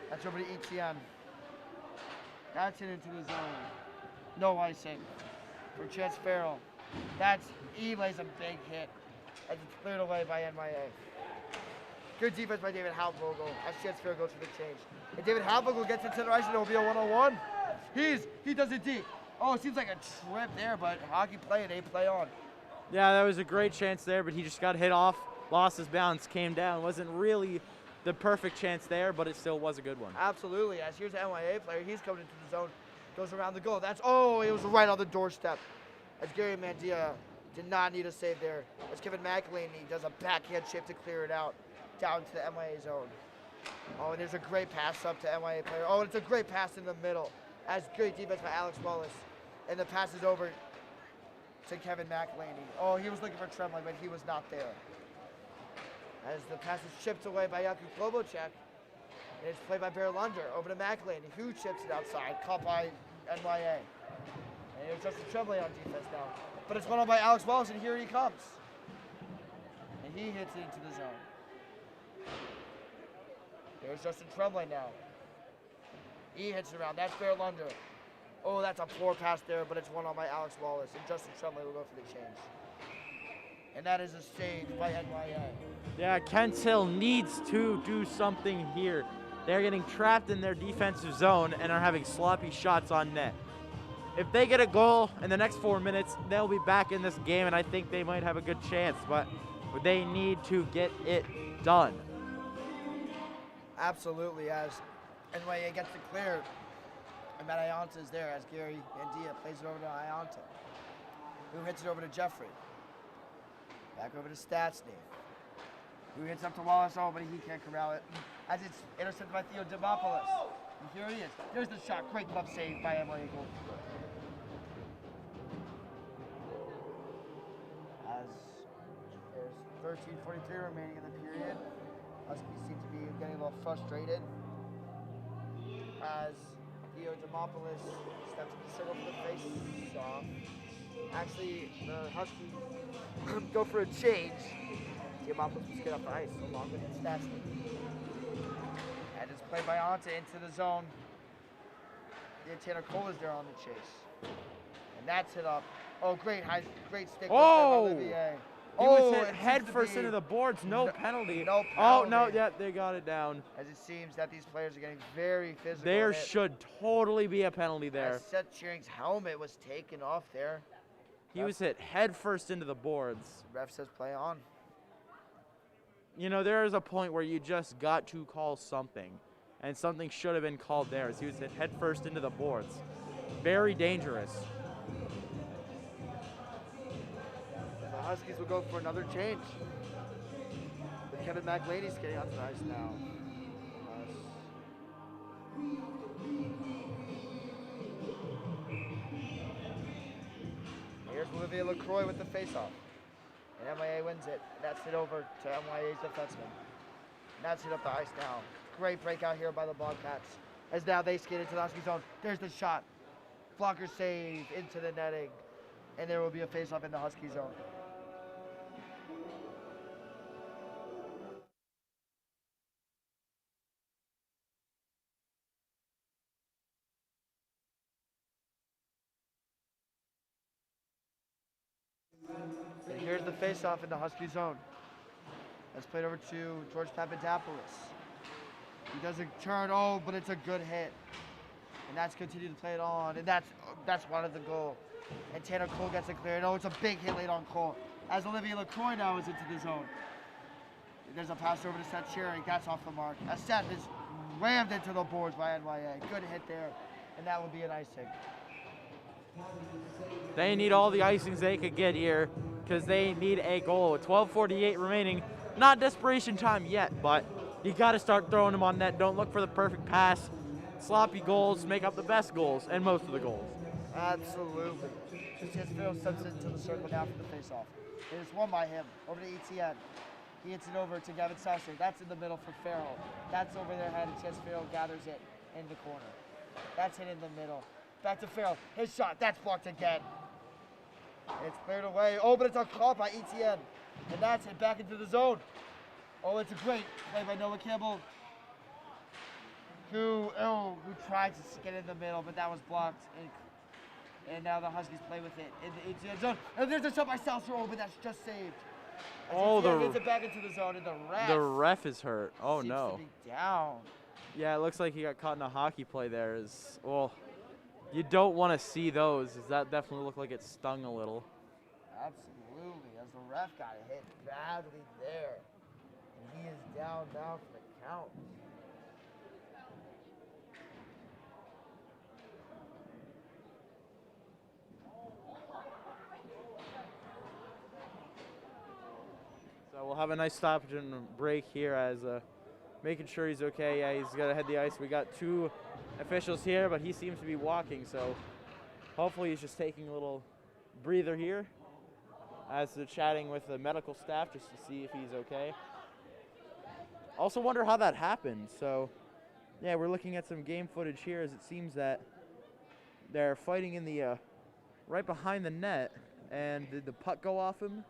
That's over to ETN. That's it into the zone. No icing for Chance Farrell. He lays a big hit as it's cleared away by NYA. Good defense by David Hauptvogel as Chance Farrell goes for the change. And David Hauptvogel gets into the ice and it will be a one-on-one. He does it deep. Oh, it seems like a trip there, but hockey play, they play on. Yeah, that was a great chance there, but he just got hit off, lost his balance, came down. Wasn't really the perfect chance there, but it still was a good one. Absolutely, as here's the NYA player. He's coming into the zone, goes around the goal. It was right on the doorstep. As Gary Mandia did not need a save there. As Kevin McElhaney does a backhand chip to clear it out down to the NYA zone. Oh, and there's a great pass up to NYA player. Oh, and it's a great pass in the middle. As great defense by Alex Wallace. And the pass is over to Kevin McElhaney. Oh, he was looking for Tremblay, but he was not there. As the pass is chipped away by Jakub Klobuchak. And it's played by Bear Lunder over to McElhaney, who chips it outside, caught by NYA. And it's Justin Tremblay on defense now. But it's won on by Alex Wallace, and here he comes. And he hits it into the zone. There's Justin Tremblay now. He hits it around. That's Bear Lunder. Oh, that's a poor pass there, but it's won on by Alex Wallace, and Justin Tremblay will go for the change. And that is a save by NYA. Yeah, Kent Hill needs to do something here. They're getting trapped in their defensive zone and are having sloppy shots on net. If they get a goal in the next 4 minutes, they'll be back in this game, and I think they might have a good chance, but they need to get it done. Absolutely, as NYA gets it cleared. And Matt Ianta is there as Gary Mandia plays it over to Ianta, who hits it over to Jeffrey. Back over to Statsny, who hits up to Wallace, oh, but he can't corral it. As it's intercepted by Theo Demopoulos. And here he is. There's the shot. Great glove save by NYA goalkeeper. As there's 13:43 remaining in the period. Huskies seem to be getting a little frustrated. As Theo Demopoulos steps in the circle for the face-off. Actually, the Huskies go for a change. Demopoulos will get off the ice along with Statsny. And it's played by Anta into the zone. Yeah, Tanner Cole is there on the chase. And that's hit up. Oh, great stick by Olivier. He was hit head first into the boards, no penalty. No penalty. Oh, no, yeah, they got it down. As it seems that these players are getting very physical. There should totally be a penalty there. As Seth Shearing's helmet was taken off there. He was hit head first into the boards. Ref says play on. You know, there is a point where you just got to call something, and something should have been called there as he was hit head first into the boards. Very dangerous. The Huskies will go for another change. With Kevin McElhaney skating onto the ice now. Here's Olivier Lacroix with the faceoff. And NYA wins it. And that's it over to NYA's defenseman. And that's it up the ice now. Great breakout here by the Bobcats. As now they skate into the Husky zone. There's the shot. Blocker save into the netting. And there will be a faceoff in the Husky zone. And here's the face-off in the Husky zone. That's played over to George Papadopoulos. He does a turn, but it's a good hit. And that's continued to play it on, and that's one of the goal. And Tanner Cole gets it cleared. It's a big hit late on Cole. As Olivia LaCroix now is into the zone. There's a pass over to Seth Cherry. That's off the mark. As Seth is rammed into the boards by NYA. Good hit there, and that will be an icing. They need all the icings they could get here because they need a goal. With 12:48 remaining, not desperation time yet, but you got to start throwing them on net. Don't look for the perfect pass. Sloppy goals make up the best goals and most of the goals. Absolutely. Fitzgerald steps into the circle now for the face-off. It is won by him. Over to ETN. He hits it over to Gavin Saucer. That's in the middle for Farrell. That's over their head, and Chance Farrell gathers it in the corner. That's hit in the middle. Back to Farrell. His shot. That's blocked again. It's cleared away. But it's a call by ETN. And that's hit back into the zone. It's a great play by Noah Campbell, who tried to get in the middle, but that was blocked. And now the Huskies play with it in the ETN zone. And there's a shot by Saucer, but that's just saved. As gets it back into the zone, and the ref is hurt. Oh seems no. to be down. Yeah, it looks like he got caught in a hockey play there. You don't want to see those. That definitely looked like it stung a little. Absolutely, as the ref got hit badly there. And he is down now for the count. So we'll have a nice stoppage and break here as making sure he's okay. Yeah, he's got to head the ice. We got two officials here, but he seems to be walking, so hopefully he's just taking a little breather here as they're chatting with the medical staff just to see if he's okay. Also wonder how that happened. So yeah, we're looking at some game footage here as it seems that they're fighting in the right behind the net. And did the puck go off him?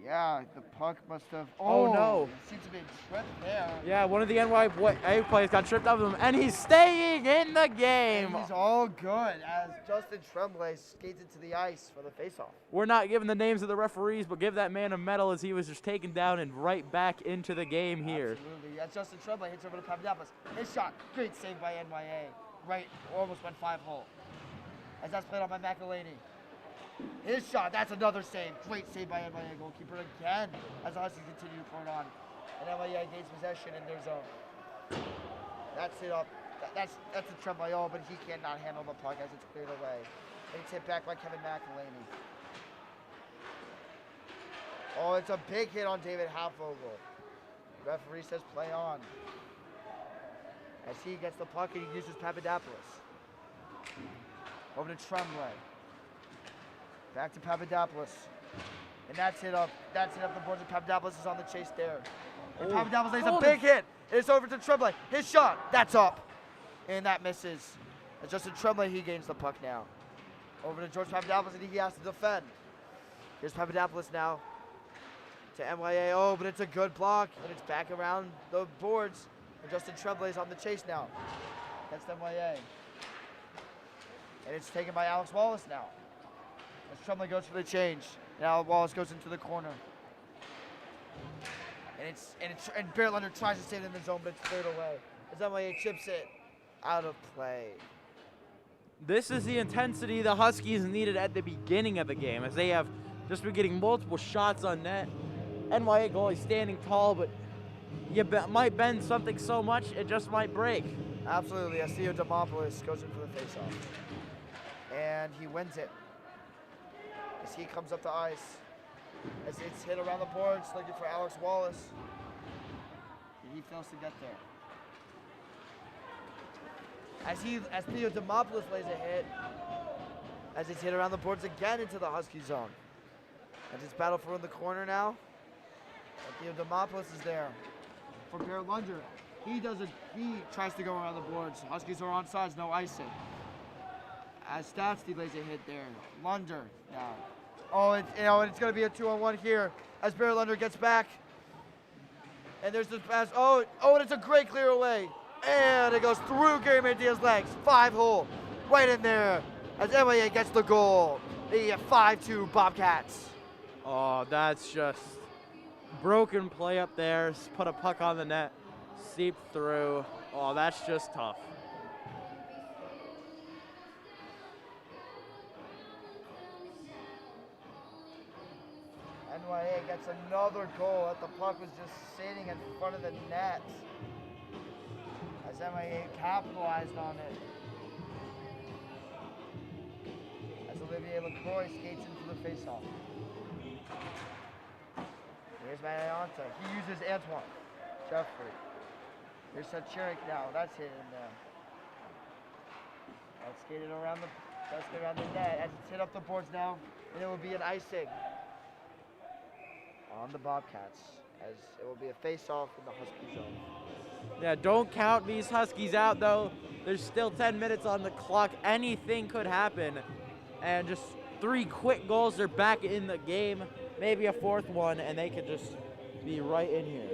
Yeah, the puck must have. Oh no! Seems to be tripped there. Yeah, one of the NYA players got tripped up with him, and he's staying in the game. And he's all good as Justin Tremblay skates into the ice for the faceoff. We're not giving the names of the referees, but give that man a medal as he was just taken down and right back into the game here. Absolutely. As Justin Tremblay hits over to Papadopoulos. His shot, great save by NYA. Right, almost went 5-hole. As that's played on by McElhaney. His shot, that's another save. Great save by NYA goalkeeper again as the Huskies continue to pour it on. And NYA gains possession in their zone. That's it up. That's a Tremblay, but he cannot handle the puck as it's cleared away. And it's hit back by Kevin McElhaney. It's a big hit on David Halfvogel. Referee says play on. As he gets the puck and he uses Papadopoulos. Over to Tremblay. Back to Papadopoulos. And that's hit up the boards, and Papadopoulos is on the chase there. And Papadopoulos lays a big hit. It's over to Tremblay. His shot, that's up. And that misses. And Justin Tremblay, he gains the puck now. Over to George Papadopoulos, and he has to defend. Here's Papadopoulos now to NYA. But it's a good block, and it's back around the boards. And Justin Tremblay is on the chase now. That's NYA. And it's taken by Alex Wallace now. As Tremblay goes for the change. Now Wallace goes into the corner. And Barrett Leonard tries to stay in the zone, but it's cleared away. As NYA chips it out of play. This is the intensity the Huskies needed at the beginning of the game, as they have just been getting multiple shots on net. NYA goalie standing tall, but you might bend something so much it just might break. Absolutely. As Theo Demopoulos goes in for the faceoff. And he wins it. As he comes up to ice. As it's hit around the boards, looking for Alex Wallace. And he fails to get there. As Theo Demopoulos lays a hit. As it's hit around the boards again into the Husky zone. And it's battle for in the corner now. And Theo Demopoulos is there for Barrett Lunder. He tries to go around the boards. Huskies are on sides, no icing. As Statsky lays a hit there. Lunder now. And it's going to be a 2-on-1 here as Barrett Lunder gets back. And there's this pass. And it's a great clear away. And it goes through Gary Mandia's legs. 5-hole. Right in there as NYA gets the goal. The 5-2 Bobcats. Oh, that's just broken play up there. Put a puck on the net, seep through. Oh, that's just tough. NYA gets another goal. That the puck was just sitting in front of the net. As NYA capitalized on it. As Olivier LaCroix skates into the faceoff. Here's Marianta. He uses Antoine. Jeffrey. Here's Sachirik now. That's hit in there. That's skated around the net. As it's hit up the boards now, and it will be an icing on the Bobcats, as it will be a face-off in the Husky zone. Yeah, don't count these Huskies out though. There's still 10 minutes on the clock. Anything could happen. And just 3 quick goals, they're back in the game. Maybe a 4th one, and they could just be right in here.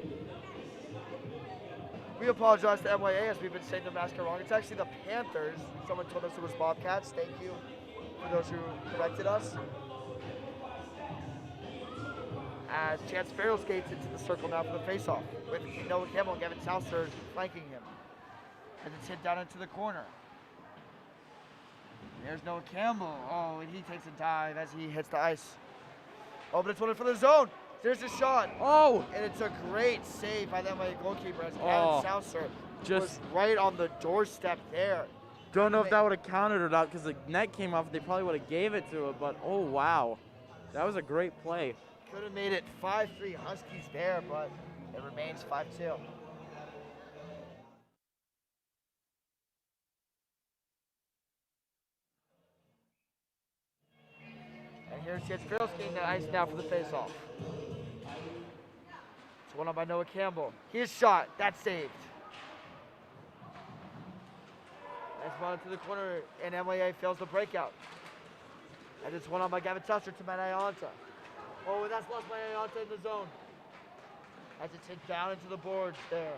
We apologize to NYA as we've been saying the mascot wrong. It's actually the Panthers. Someone told us it was Bobcats. Thank you for those who corrected us. As Chance Farrell skates into the circle now for the faceoff, with Noah Campbell and Gavin Salser flanking him. As it's hit down into the corner. There's Noah Campbell. Oh, and he takes a dive as he hits the ice. Oh, but it's one for the zone. There's a shot. Oh! And it's a great save by the NYA goalkeeper as Oh, Gavin Salser just was right on the doorstep there. don't know if that would have counted or not because the net came off. They probably would have gave it to him, but oh wow. That was a great play. Could have made it 5-3 Huskies there, but it remains 5-2. And here's Chance Farrell skating the ice now for the faceoff. It's one up by Noah Campbell. His shot, that's saved. Nice ball into the corner, and NYA fails the breakout. And it's one on by Gavin Salser to Manayanta. Oh, and that's lost by Ayanta in the zone. As it's hit down into the boards there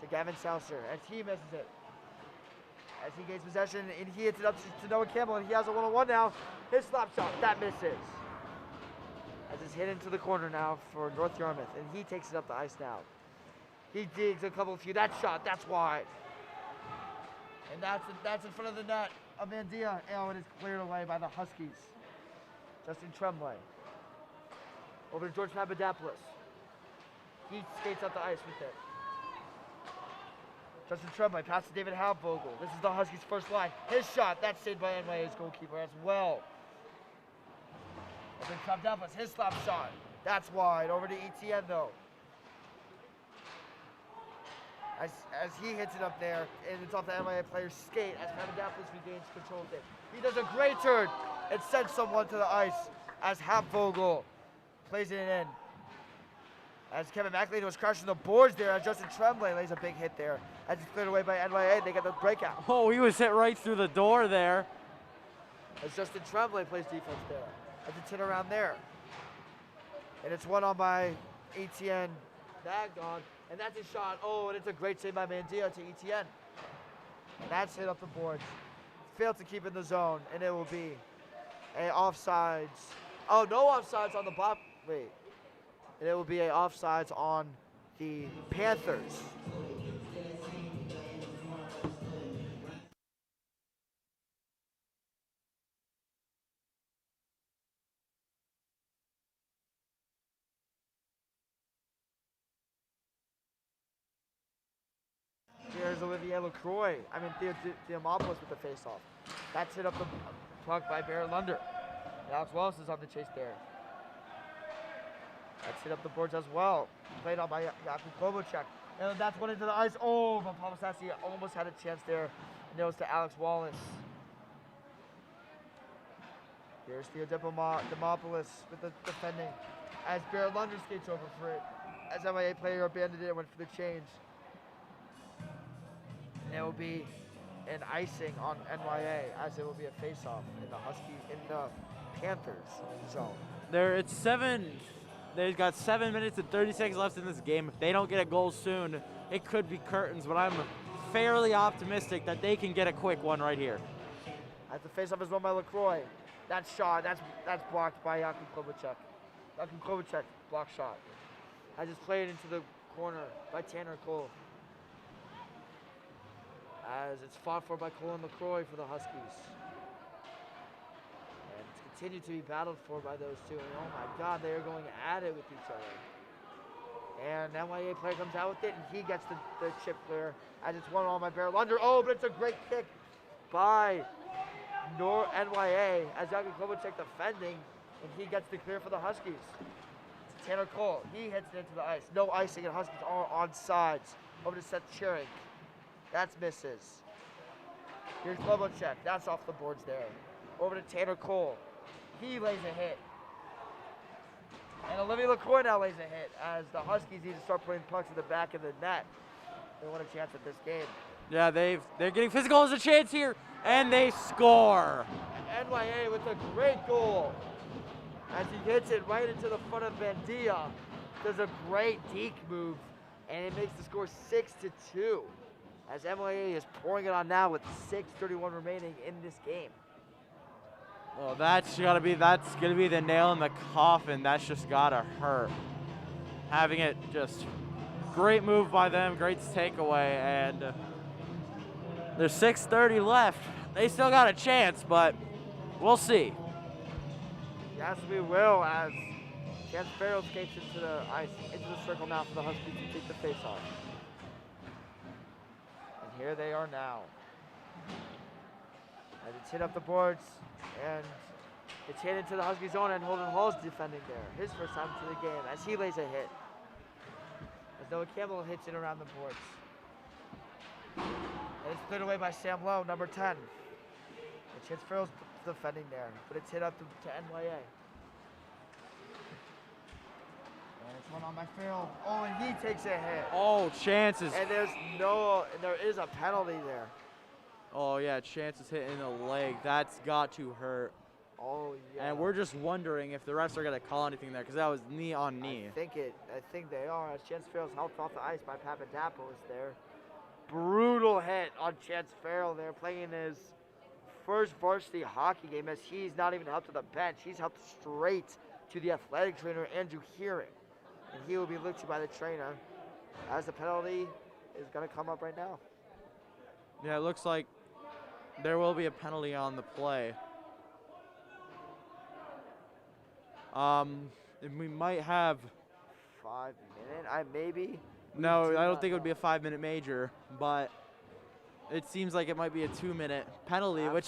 to Gavin Salser. As he misses it. As he gains possession, and he hits it up to Noah Campbell, and he has a one-on-one now. His slap shot, that misses. As it's hit into the corner now for North Yarmouth, and he takes it up the ice now. He digs a few. That shot, that's wide. And that's in front of the net. Amandia, and it is cleared away by the Huskies. Justin Tremblay. Over to George Papadopoulos. He skates up the ice with it. Justin Tremblay passes to David Halbvogel. This is the Huskies' first line. His shot, that's saved by NYA's goalkeeper as well. Over to Papadopoulos, his slap shot. That's wide. Over to ETN though. As he hits it up there, and it's off the NYA player's skate as Papadopoulos regains control of it. He does a great turn and sends someone to the ice as Halbvogel plays it in. As Kevin McLean was crashing the boards there, as Justin Tremblay lays a big hit there. As it's cleared away by NYA, they get the breakout. Oh, he was hit right through the door there. As Justin Tremblay plays defense there. As it's hit around there. And it's one on by ETN Dagon. And that's a shot. Oh, and it's a great save by Mandia to ETN. And that's hit up the boards. Failed to keep in the zone, and it will be a offsides. Oh, no offsides on the bot. Wait. And it will be a offsides on the Panthers. Here's Olivier LaCroix. Theomopoulos with the face-off. That's hit up the puck by Barrett Lunder. And Alex Wallace is on the chase there. That's hit up the boards as well. Played on by Jakub Klobuchak. And that's one into the ice. Oh, but Pamasasi almost had a chance there. And it was to Alex Wallace. Here's Theo Demopoulos with the defending. As Barrett Lunder skates over for it. As NYA player abandoned it and went for the change. And it will be an icing on NYA as it will be a face-off in the Panthers zone. They've got 7 minutes and 30 seconds left in this game. If they don't get a goal soon, it could be curtains, but I'm fairly optimistic that they can get a quick one right here. As the face-off is won by LaCroix. That shot, that's blocked by Jakub Klobuchak. Duncan Kovacic, block shot. I just played into the corner by Tanner Cole. As it's fought for by Cole and LaCroix for the Huskies. And it's continued to be battled for by those two. And oh my God, they are going at it with each other. And NYA player comes out with it, and he gets the chip clear. As it's 1-1 by Barrett Lunder. Oh, but it's a great kick by NYA as Duncan Kovacic defending, and he gets the clear for the Huskies. It's Tanner Cole. He hits it into the ice. No icing, and Huskies are on sides. Over to Seth Chirik. That's misses. Here's Kovacic. That's off the boards there. Over to Tanner Cole. He lays a hit. And Olivia LaCroix now lays a hit as the Huskies need to start putting pucks in the back of the net. They want a chance at this game. Yeah, they're getting physical as a chance here, and they score. NYA with a great goal as he hits it right into the front of Bandia. Does a great deke move, and it makes the score 6-2. As NYA is pouring it on now with 6:31 remaining in this game. Well, that's gonna be the nail in the coffin. That's just gotta hurt. Having it just great move by them, great takeaway, and there's 6:30 left. They still got a chance, but we'll see. Yes, we will, as Chance Farrell skates into the ice, into the circle now for the Huskies to take the face-off. And here they are now. As it's hit up the boards, and it's hit into the Huskies' zone, and Holden Hall's defending there. His first time to the game, as he lays a hit. As Noah Campbell hits it around the boards. And it's cleared away by Sam Lowe, number 10. And Chance Farrell's defending there, but it's hit up to NYA. And it's one on by Farrell. Oh, and he takes a hit. Oh, chances. And there is a penalty there. Oh yeah, chances hit in the leg. That's got to hurt. Oh yeah. And we're just wondering if the refs are gonna call anything there, because that was knee on knee. I think they are, as Chance Farrell's helped off the ice by Papadopoulos there. Brutal hit on Chance Farrell there, playing in his first varsity hockey game, as he's not even helped to the bench. He's helped straight to the athletic trainer, Andrew Hearing. And he will be looked to by the trainer, as the penalty is gonna come up right now. Yeah, it looks like there will be a penalty on the play. And we might have 5 minute, maybe. No, I don't think it would be a 5-minute major, but it seems like it might be a 2-minute penalty, which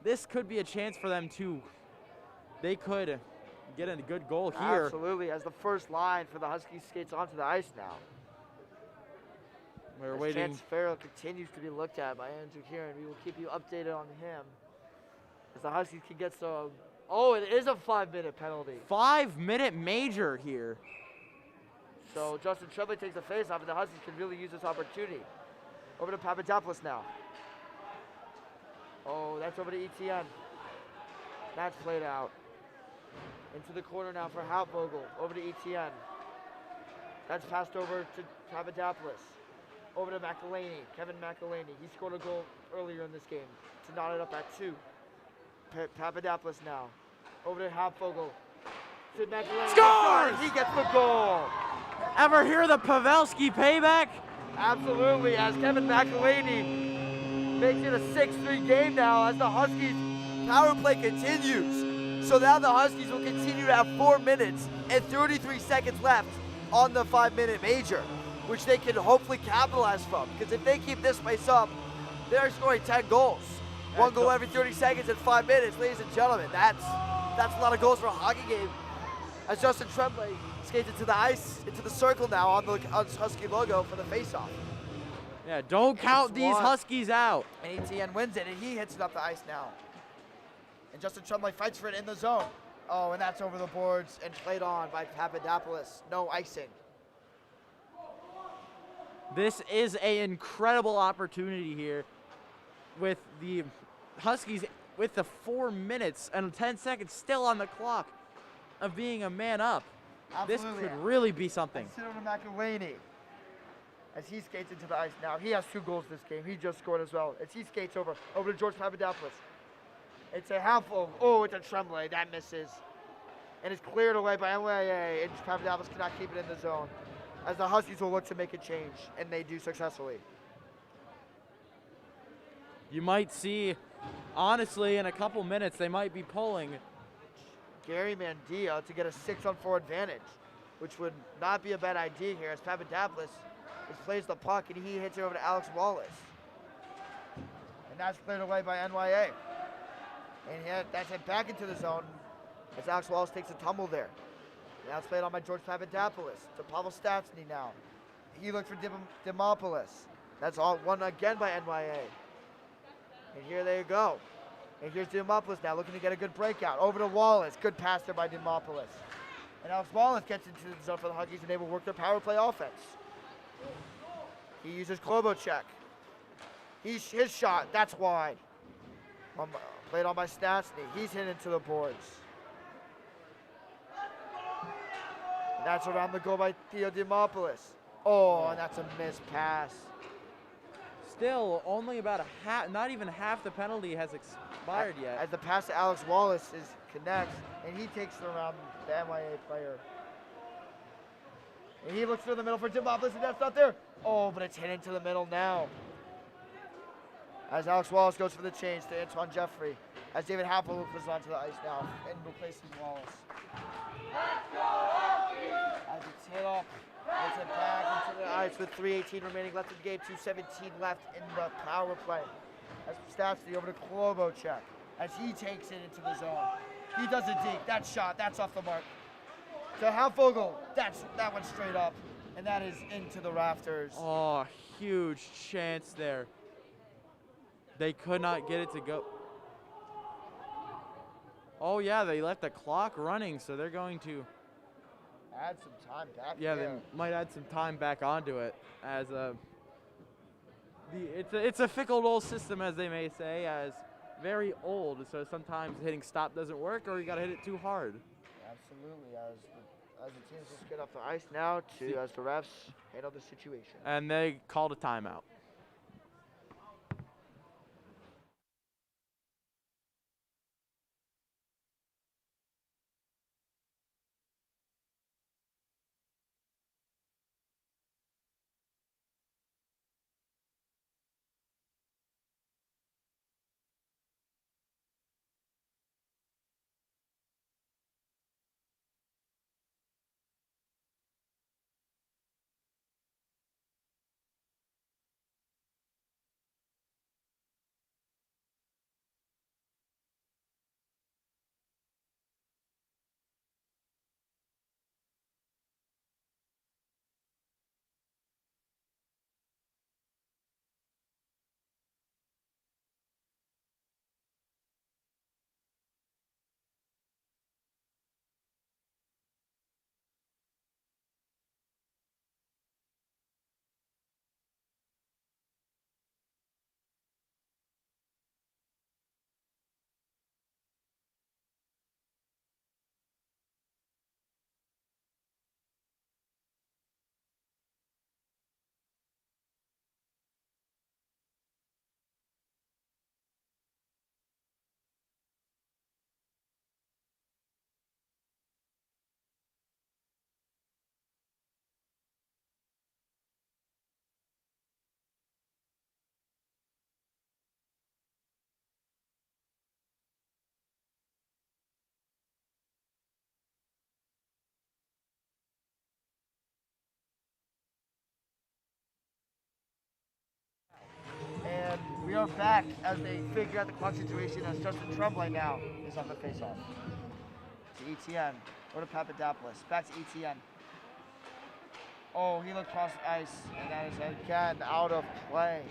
this could be a chance for them to, they could get a good goal here. Absolutely, as the first line for the Huskies skates onto the ice now. We're as waiting. Chance Farrell continues to be looked at by Andrew Kieran. We will keep you updated on him as the Huskies can get some. Oh, it is a 5-minute penalty. 5-minute major here. So Justin Tremblay takes the face-off, and the Huskies can really use this opportunity. Over to Papadopoulos now. Oh, that's over to ETN. That's played out. Into the corner now for Hauptvogel. Over to ETN. That's passed over to Papadopoulos. Over to McElhaney, Kevin McElhaney. He scored a goal earlier in this game to knot it up at 2. Papadopoulos now. Over to Hauptvogel. To McElhaney. Scores! He gets the goal. Ever hear the Pavelski payback? Absolutely, as Kevin McElhaney makes it a 6-3 game now as the Huskies power play continues. So now the Huskies will continue to have 4 minutes and 33 seconds left on the 5-minute major, which they can hopefully capitalize from. Because if they keep this pace up, they're scoring 10 goals. 1 goal every 30 seconds in 5 minutes, ladies and gentlemen. That's a lot of goals for a hockey game. As Justin Tremblay skates into the ice, into the circle now on the Husky logo for the faceoff. Yeah, don't count these Huskies out. And ETN wins it, and he hits it up the ice now. And Justin Tremblay fights for it in the zone. Oh, and that's over the boards and played on by Papadopoulos. No icing. This is an incredible opportunity here with the Huskies with the 4 minutes and 10 seconds still on the clock of being a man up. Absolutely. This could really be something. Sit over to McElhaney as he skates into the ice now. He has 2 goals this game. He just scored as well. As he skates over to George Papadopoulos. It's a handful. Oh, it's a Tremblay. That misses. and is cleared away by NYA, and Papadopoulos cannot keep it in the zone, as the Huskies will look to make a change, and they do successfully. You might see, honestly, in a couple minutes, they might be pulling. Gary Mandia to get a 6-on-4 advantage, which would not be a bad idea here, as Papadopoulos plays the puck, and he hits it over to Alex Wallace. And that's cleared away by NYA. And that's it back into the zone as Alex Wallace takes a tumble there. Now it's played on by George Papadopoulos to Pavel Stastny now. He looks for Dimopoulos. That's all won again by NYA. And here they go. And here's Dimopoulos now looking to get a good breakout. Over to Wallace. Good pass there by Dimopoulos. And Alex Wallace gets into the zone for the Huskies and able to work their power play offense. He uses Klobuchar. His shot, that's wide. Played on by Stastny. He's hit into the boards. And that's around the goal by Theo Dimopoulos. Oh, and that's a missed pass. Still, only about a half, not even half the penalty has expired yet. As the pass to Alex Wallace connects, and he takes it around the NYA player. And he looks through the middle for Dimopoulos, and that's not there. Oh, but it's hit into the middle now. As Alex Wallace goes for the change to Antoine Jeffrey. As David Happel goes onto the ice now and replaces Wallace. As it's hit up, it's it back into the ice with 3:18 remaining left in the game, 2:17 left in the power play. As Stastny over to Klobuchar as he takes it into the zone. He does a deke. That shot, that's off the mark. To Halfvogel, that went straight up, and that is into the rafters. Oh, huge chance there. They could not get it to go. Oh yeah, they left the clock running, so they're going to add some time back. Yeah, there. they might add some time back onto it, as it's a fickle old system, as they may say, as very old. So sometimes hitting stop doesn't work, or you got to hit it too hard. Absolutely, as the teams just get off the ice now as the refs handle the situation. And they called a timeout. And we are back as they figure out the clock situation as Justin Tremblay now is on the faceoff. To Etienne, or to Papadopoulos, back to Etienne. Oh, he looked across the ice, and that is again out of play.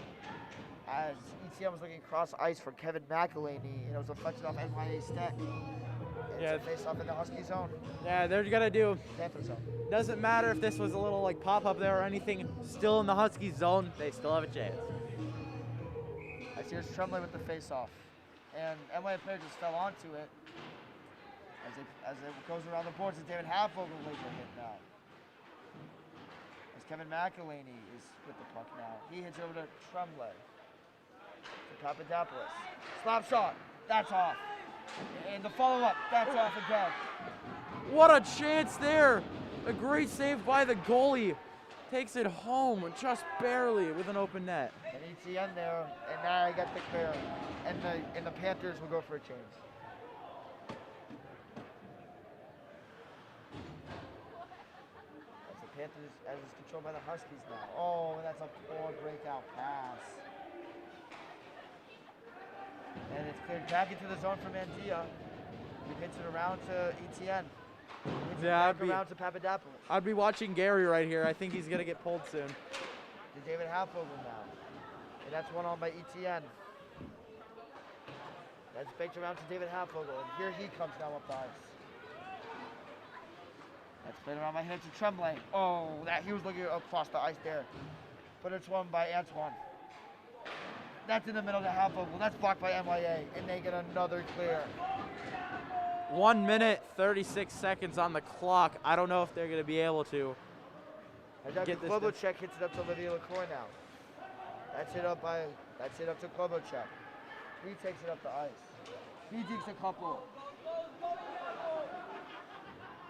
As Etienne was looking across ice for Kevin McElhaney, and it was deflected off NYA stick. It's a face-off in the Husky zone. Yeah, they're gonna do. Panther zone. Doesn't matter if this was a little like pop-up there or anything. Still in the Husky zone, they still have a chance. As here's Tremblay with the face-off, and NYA player just fell onto it. As it goes around the boards, and David Halfvogel lays a hit now. As Kevin McElhaney is with the puck now, he hits over to Tremblay. To Papadopoulos. Slap shot, that's off. And the follow-up, that's off again. What a chance there. A great save by the goalie. Takes it home just barely with an open net. And ETN there, and now I got the clear. And the Panthers will go for a change. As the Panthers, as it's controlled by the Huskies now. Oh, and that's a poor breakout pass. And it's cleared back into the zone for Mandia. He hits it around to ETN. Hits it back around to Papadopoulos. I'd be watching Gary right here. I think he's going to get pulled soon. To David Halfogle now. And that's one on by ETN. That's baked around to David Halfogle. And here he comes now up the ice. That's played around by him to Tremblay. Oh, that he was looking across the ice there. But it's won by Antoine. That's in the middle to Halfogle. That's blocked by NYA. And they get another clear. 1 minute, 36 seconds on the clock. I don't know if they're going to be able to get this. Klobuchar hits it up to Olivia LaCroix now. That's it up to Klobuchar. He takes it up the ice. He digs a couple.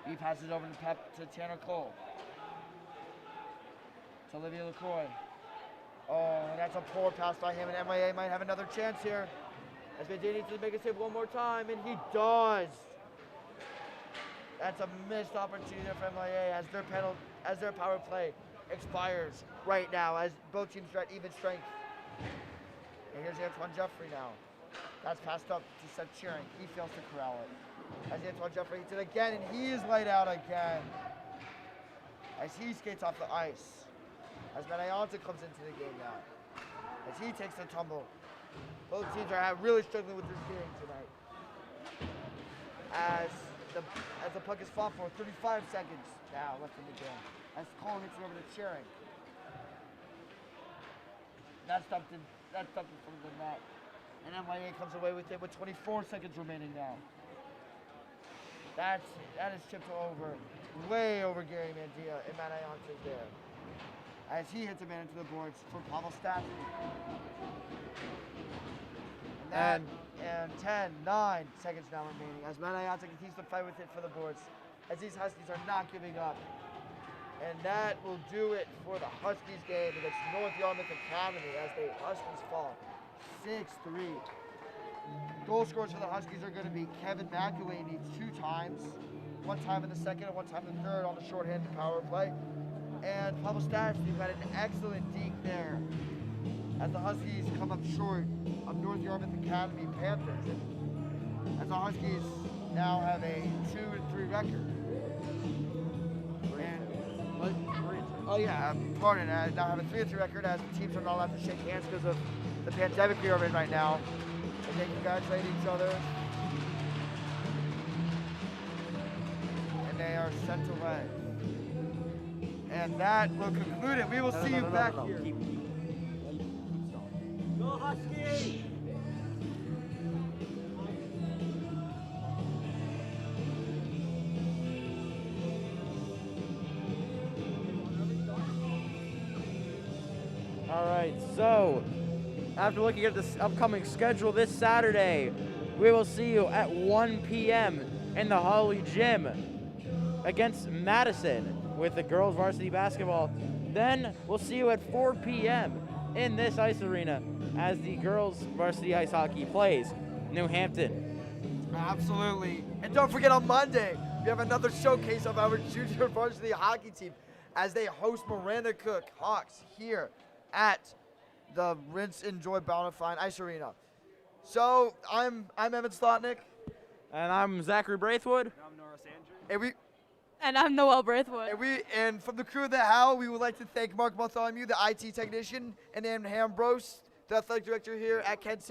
He passes over to Tanner Cole. To Olivia LaCroix. Oh, and that's a poor pass by him, and NYA might have another chance here. As they needs to make a save one more time, and he does. That's a missed opportunity for NYA as their power play expires right now, as both teams are at even strength. And here's Antoine Jeffrey now. That's passed up to Seth Cheering. He fails to corral it. As Antoine Jeffrey hits it again, and he is laid out again. As he skates off the ice. As Manayanta comes into the game now. As he takes the tumble. Both teams are really struggling with their skating tonight. As the puck is fought for, 35 seconds now left in the game. As Cole hits it over to Cheering. That's dumped in front of the net. And NYA comes away with it with 24 seconds remaining now. That is chipped over, way over Gary Mandia, and Manayanta's there. As he hits a man into the boards for Pavel Stafford. And 10, 9 seconds now remaining as Manayanta continues to fight with it for the boards. As these Huskies are not giving up. And that will do it for the Huskies game against North Yarmouth Academy as the Huskies fall 6-3. Goal scorers for the Huskies are going to be Kevin McElwain 2 times. 1 time in the second and 1 time in the third on the shorthanded power play. And Pavel Stafford got an excellent deke there as the Huskies come up short of North Yarmouth Academy Panthers. And as the Huskies now have a 2-3 record. Pardon. Now have a 3-3 record as the teams are not allowed to shake hands because of the pandemic we are in right now. And they congratulate each other. And they are sent away. And that will conclude it. We will see you back here. Go Huskies! All right, so after looking at this upcoming schedule this Saturday, we will see you at 1 p.m. in the Holly Gym against Madison with the girls varsity basketball. Then we'll see you at 4 p.m. in this ice arena as the girls varsity ice hockey plays New Hampton. Absolutely. And don't forget on Monday, we have another showcase of our junior varsity hockey team as they host Miranda Cook Hawks here at the Rinse Enjoy Bonafide Ice Arena. So I'm Evan Slotnick. And I'm Zachary Braithwood. I'm Norris Andrew. And I'm Noelle Braithwood. And from the crew of the Howl, we would like to thank Mark Bartholomew, the IT technician, and Ann Hambros, the athletic director here at Kent